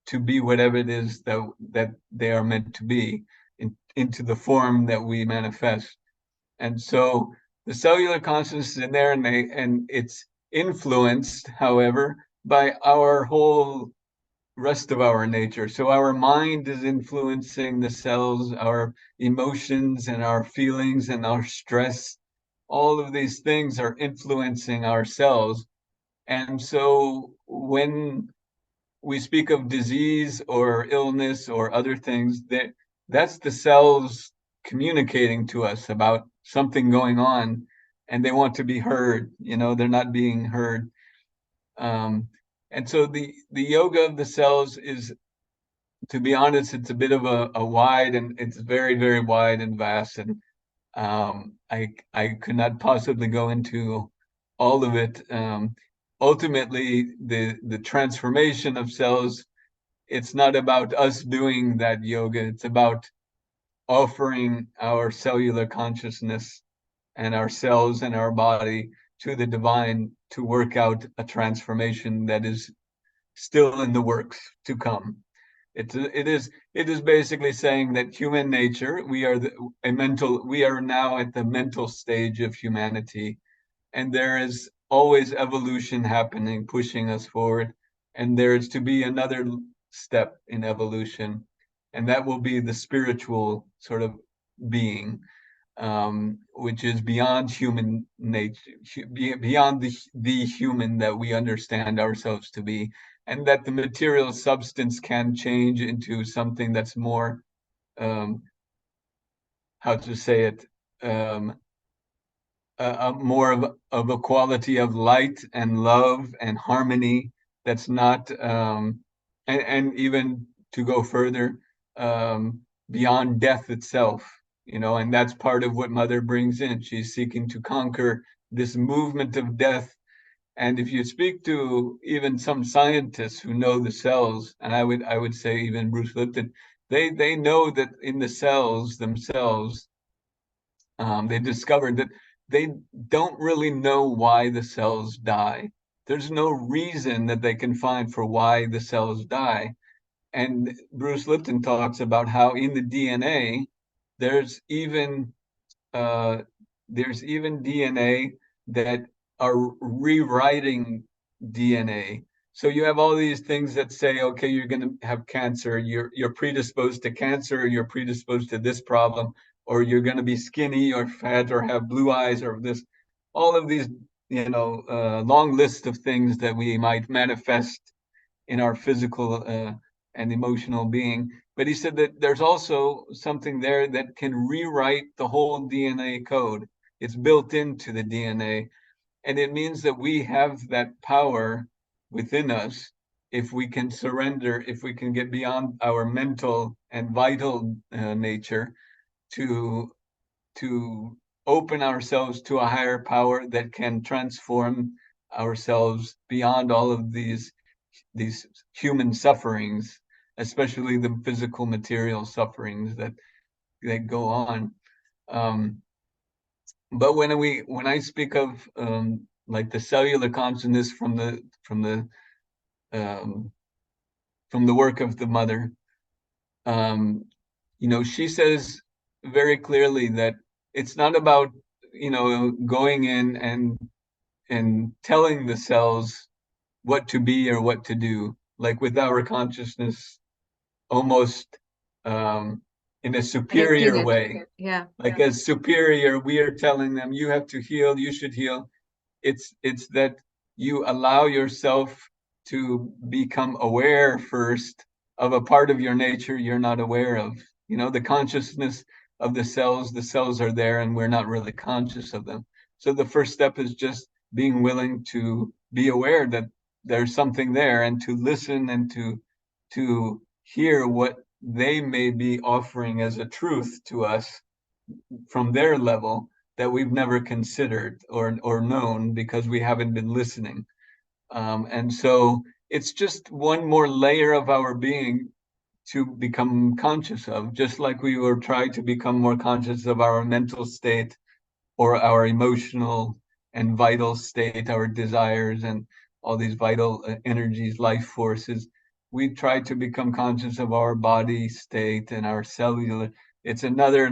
to be whatever it is that they are meant to be, into the form that we manifest. And so the cellular consciousness is in there, and it's influenced, however, by our whole rest of our nature. So our mind is influencing the cells, our emotions and our feelings and our stress. All of these things are influencing our cells. And so when we speak of disease or illness or other things, that's the cells communicating to us about something going on, and they want to be heard. They're not being heard. Um, and so the yoga of the cells is, to be honest, it's a bit of a wide, and it's very wide and vast, and I could not possibly go into all of it. Ultimately, the transformation of cells, it's not about us doing that yoga. It's about offering our cellular consciousness and our cells and our body to the divine to work out a transformation that is still in the works to come. It is basically saying that human nature, we are now at the mental stage of humanity, and there is always evolution happening, pushing us forward, and there is to be another step in evolution, and that will be the spiritual sort of being, which is beyond human nature, beyond the human that we understand ourselves to be, and that the material substance can change into something that's more, how to say it, more of a quality of light and love and harmony that's not, and even to go further, beyond death itself, and that's part of what Mother brings in. She's seeking to conquer this movement of death. And if you speak to even some scientists who know the cells, and I would say even Bruce Lipton, they know that in the cells themselves, they discovered that they don't really know why the cells die. There's no reason that they can find for why the cells die. And Bruce Lipton talks about how in the DNA, there's even uh, DNA that are rewriting DNA. So you have all these things that say, okay, you're going to have cancer, you're predisposed to cancer, you're predisposed to this problem, or you're going to be skinny or fat or have blue eyes or this, all of these, long list of things that we might manifest in our physical and emotional being. But he said that there's also something there that can rewrite the whole DNA code. It's built into the DNA. And it means that we have that power within us if we can surrender, if we can get beyond our mental and vital nature to open ourselves to a higher power that can transform ourselves beyond all of these human sufferings, especially the physical material sufferings that go on. But when I speak of like the cellular consciousness um, from the work of the Mother, she says very clearly that it's not about going in and telling the cells what to be or what to do, like with our consciousness, almost in a superior way. Yeah. Like as superior, we are telling them, you have to heal, you should heal. It's that you allow yourself to become aware first of a part of your nature you're not aware of. The consciousness of the cells are there and we're not really conscious of them. So the first step is just being willing to be aware that there's something there and to listen and to hear what they may be offering as a truth to us from their level that we've never considered or known because we haven't been listening. And so it's just one more layer of our being to become conscious of, just like we were trying to become more conscious of our mental state or our emotional and vital state, our desires and all these vital energies, life forces. We try to become conscious of our body state and our cellular. It's another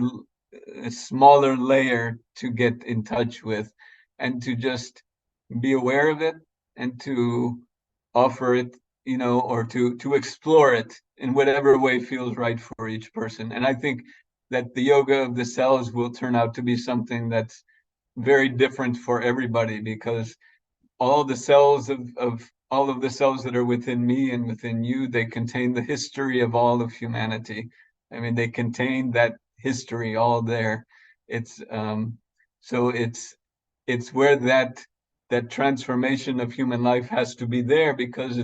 smaller layer to get in touch with and to just be aware of it and to offer it, or to explore it in whatever way feels right for each person. And I think that the yoga of the cells will turn out to be something that's very different for everybody, because all the cells of all of the cells that are within me and within you, they contain the history of all of humanity. I mean, they contain that history all there. It's so it's where that transformation of human life has to be there, because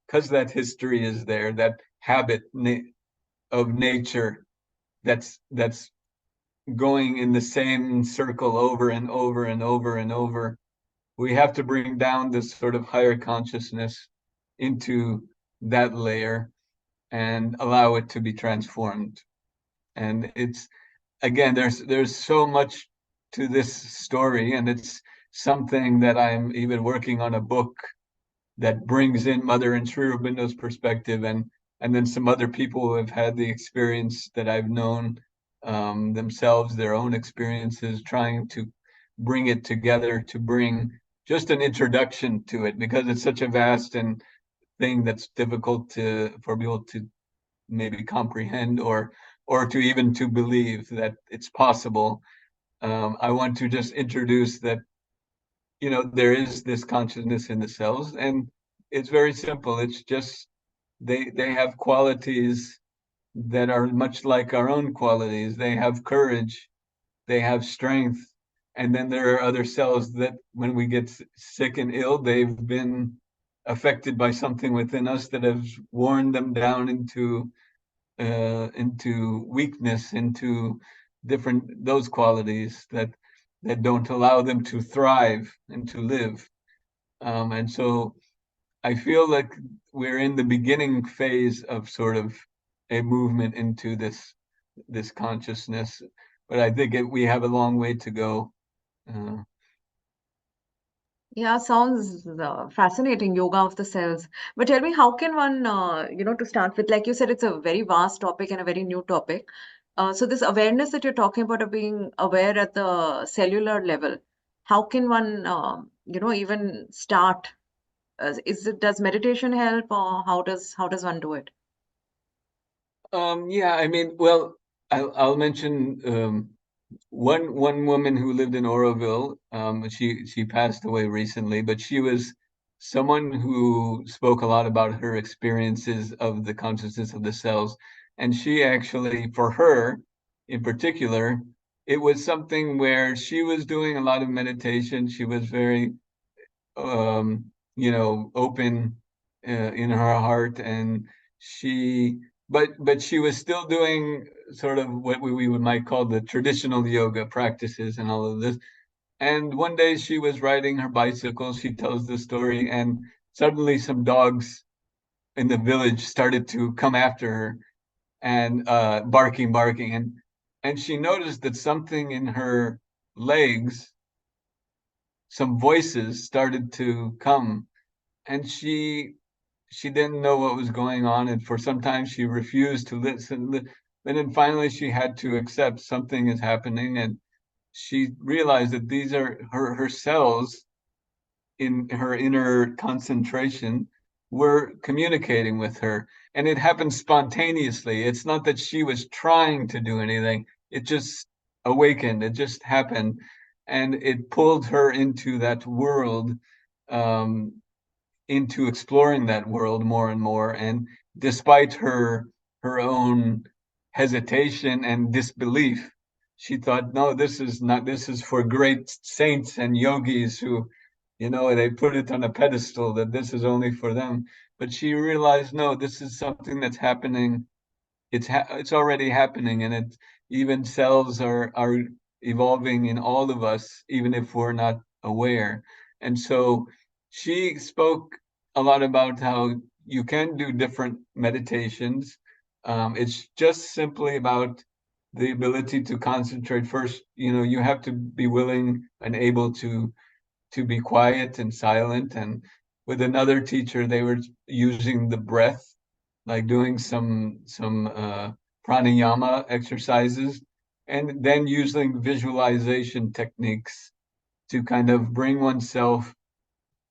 because that history is there, that habit of nature that's going in the same circle over and over and over and over. We have to bring down this sort of higher consciousness into that layer and allow it to be transformed. And it's, again, there's so much to this story, and it's something that I'm even working on a book that brings in Mother and Sri Aurobindo's perspective, and then some other people who have had the experience that I've known themselves, their own experiences, trying to bring it together, to bring just an introduction to it, because it's such a vast and thing that's difficult for people to maybe comprehend or to even to believe that it's possible. I want to just introduce that, there is this consciousness in the cells, and it's very simple. It's just they have qualities that are much like our own qualities. They have courage, they have strength, and then there are other cells that when we get sick and ill, they've been affected by something within us that has worn them down into weakness, into different those qualities that don't allow them to thrive and to live. And so I feel like we're in the beginning phase of sort of a movement into this consciousness, but I think we have a long way to go. Uh, Yeah, sounds fascinating, yoga of the cells. But tell me, how can one, to start with, like you said, it's a very vast topic and a very new topic. So this awareness that you're talking about of being aware at the cellular level, how can one, even start? Does meditation help, or how does one do it? yeah, I mean, well, I'll mention one woman who lived in Auroville. She passed away recently, but she was someone who spoke a lot about her experiences of the consciousness of the cells. And she actually, for her in particular, it was something where she was doing a lot of meditation. She was very open in her heart, and she, but she was still doing sort of what we might call the traditional yoga practices and all of this. And one day she was riding her bicycle, she tells the story, and suddenly some dogs in the village started to come after her and barking, and she noticed that something in her legs, some voices started to come, and she didn't know what was going on, and for some time she refused to listen. And then finally she had to accept something is happening, and she realized that these are her cells in her inner concentration were communicating with her, and it happened spontaneously. It's not that she was trying to do anything, it just awakened, it just happened, and it pulled her into that world, um, into exploring that world more and more. And despite her own hesitation and disbelief, she thought, no, this is not, this is for great saints and yogis who, they put it on a pedestal, that this is only for them. But she realized, no, this is something that's happening. It's already happening, and it even cells are evolving in all of us, even if we're not aware. And so she spoke a lot about how you can do different meditations. It's just simply about the ability to concentrate. First, you have to be willing and able to be quiet and silent. And with another teacher, they were using the breath, like doing some pranayama exercises, and then using visualization techniques to kind of bring oneself,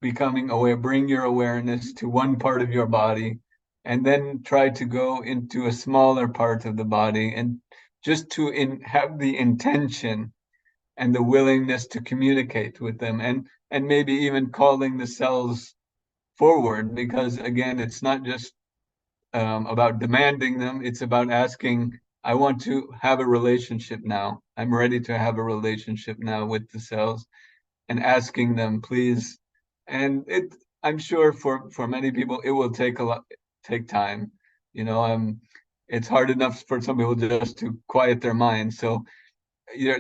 becoming aware, bring your awareness to one part of your body, and then try to go into a smaller part of the body, and just to have the intention and the willingness to communicate with them, and maybe even calling the cells forward, because again, it's not just about demanding them. It's about asking, I want to have a relationship now. I'm ready to have a relationship now with the cells, and asking them, please. And I'm sure for many people, it will take time. It's hard enough for some people just to quiet their mind. So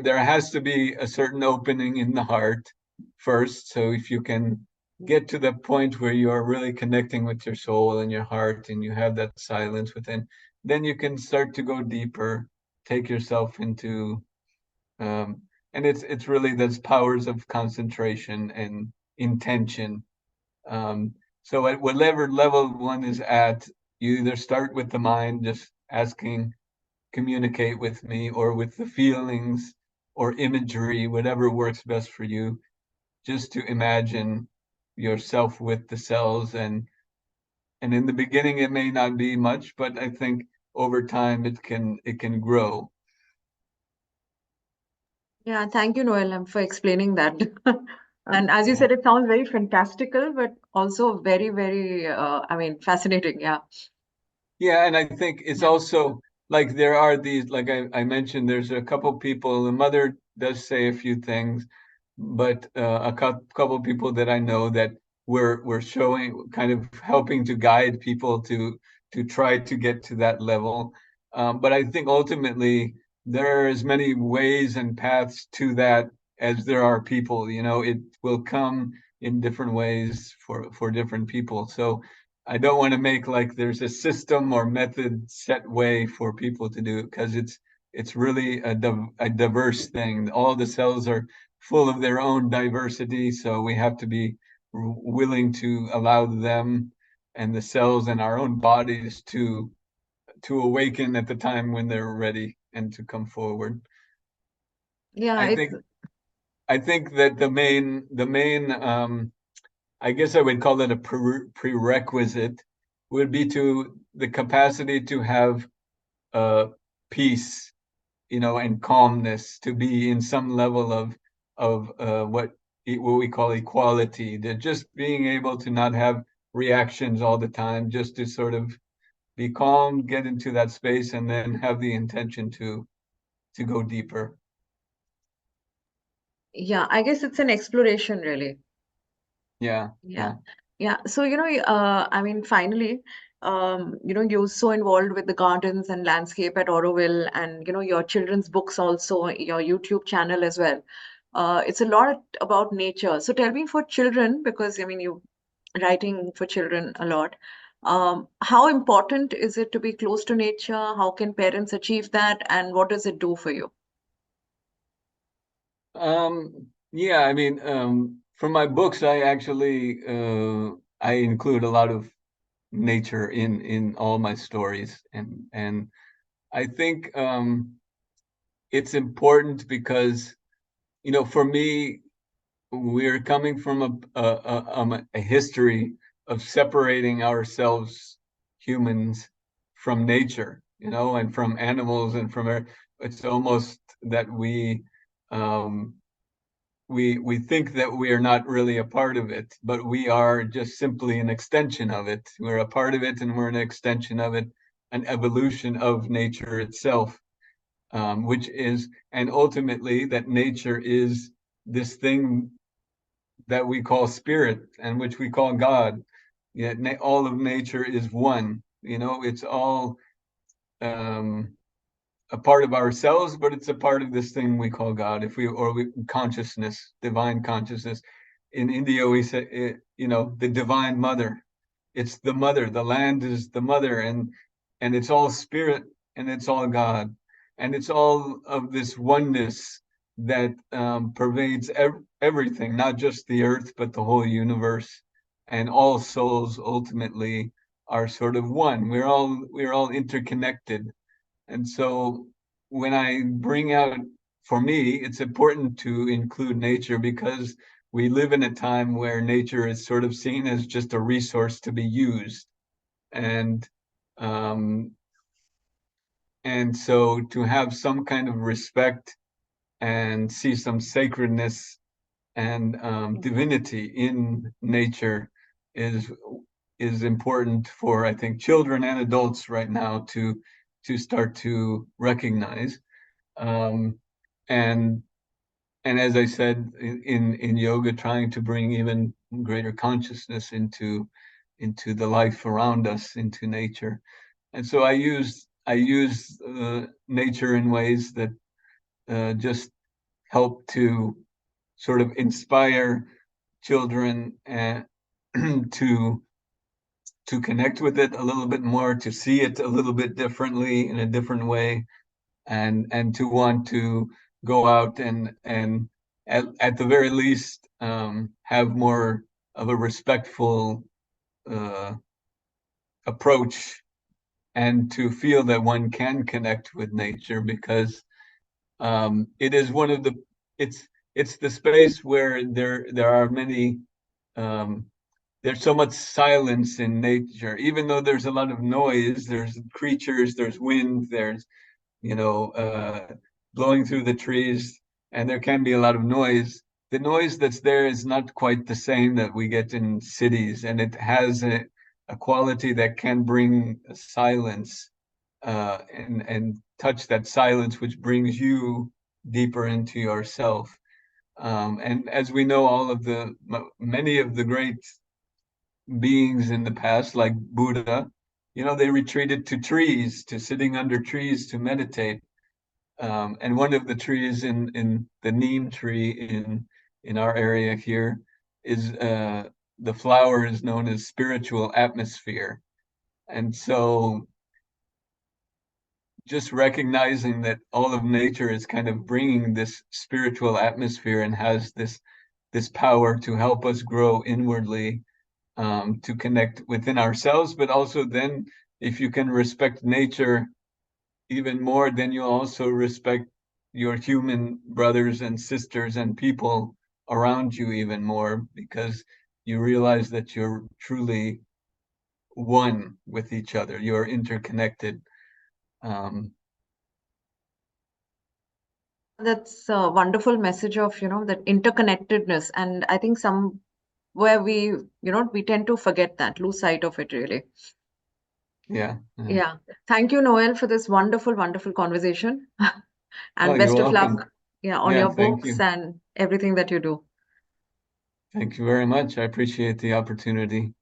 there has to be a certain opening in the heart first. So if you can get to the point where you are really connecting with your soul and your heart, and you have that silence within, then you can start to go deeper, take yourself into, um, and it's really those powers of concentration and intention. Um, so at whatever level one is at, you either start with the mind, just asking, communicate with me, or with the feelings or imagery, whatever works best for you, just to imagine yourself with the cells, and And in the beginning, it may not be much, but I think over time it can grow. Yeah, thank you, Noel, for explaining that. And as you Yeah. said, it sounds very fantastical, but also very, very, I mean, fascinating. Yeah. Yeah, and I think it's Yeah. also like there are these, like I mentioned, there's a couple people, the mother does say a few things, but a couple people that I know that we're showing, kind of helping to guide people to try to get to that level. But I think ultimately there are as many ways and paths to that as there are people. You know, it will come in different ways for different people. So I don't want to make like there's a system or method set way for people to do it, because it's really a diverse thing. All the cells are full of their own diversity, so we have to be willing to allow them and the cells in our own bodies to awaken at the time when they're ready and to come forward. Yeah, I it's think I think that the main I guess I would call it a prerequisite would be to the capacity to have peace, you know, and calmness, to be in some level of what we call equality, that just being able to not have reactions all the time, just to sort of be calm, get into that space, and then have the intention to go deeper. yeah, I guess it's an exploration, really. Yeah, Yeah. yeah. Yeah. So, I mean, finally, you're so involved with the gardens and landscape at Auroville and, your children's books also, your YouTube channel as well. It's a lot about nature. So tell me, for children, because I mean, you're writing for children a lot. How important is it to be close to nature? How can parents achieve that? And what does it do for you? Yeah, I mean, for my books, I actually I include a lot of nature in all my stories, and I think it's important because, you know, for me, we're coming from a history of separating ourselves, humans, from nature, you know, and from animals and it's almost that um, we think that we are not really a part of it, but we are just simply an extension of it. We're a part of it, and we're an extension of it, an evolution of nature itself, which is, and ultimately, that nature is this thing that we call spirit and which we call God. Yet all of nature is one. You know, it's all um, a part of ourselves, but it's a part of this thing we call God. If we or we, consciousness, divine consciousness. In India, we say, you know, the divine mother. It's the mother. The land is the mother, and it's all spirit, and it's all God, and it's all of this oneness that pervades everything, not just the earth, but the whole universe, and all souls ultimately are sort of one. We're all interconnected, and so when I bring out, for me, it's important to include nature because we live in a time where nature is sort of seen as just a resource to be used. And um, and so to have some kind of respect and see some sacredness and divinity in nature is is important for, I think, children and adults right now to start to recognize. Um, and and as I said, in yoga, trying to bring even greater consciousness into the life around us, into nature. And so I use nature in ways that just help to sort of inspire children and to to connect with it a little bit more, to see it a little bit differently, in a different way, and to want to go out and at the very least have more of a respectful uh, approach, and to feel that one can connect with nature, because it is one of the it's it's the space where there are many um, there's so much silence in nature. Even though there's a lot of noise, there's creatures, there's wind, there's, you know, blowing through the trees, and there can be a lot of noise. The noise that's there is not quite the same that we get in cities, and it has a quality that can bring silence, and touch that silence, which brings you deeper into yourself. And as we know, many of the great beings in the past, like Buddha, they retreated to trees, to sitting under trees to meditate. And one of the trees in the neem tree in our area here is the flower is known as spiritual atmosphere. And so just recognizing that all of nature is kind of bringing this spiritual atmosphere and has this power to help us grow inwardly, to connect within ourselves, but also then if you can respect nature even more, then you also respect your human brothers and sisters and people around you even more, because you realize that you're truly one with each other. You're interconnected. Um, That's a wonderful message of, that interconnectedness. And I think somewhere we tend to forget that, lose sight of it really. yeah. Yeah. Yeah. Thank you, Noel, for this wonderful, wonderful conversation. Oh, And you're best of welcome. luck, yeah, on Yeah, your thank books you. and everything that you do. Thank you very much. I appreciate the opportunity.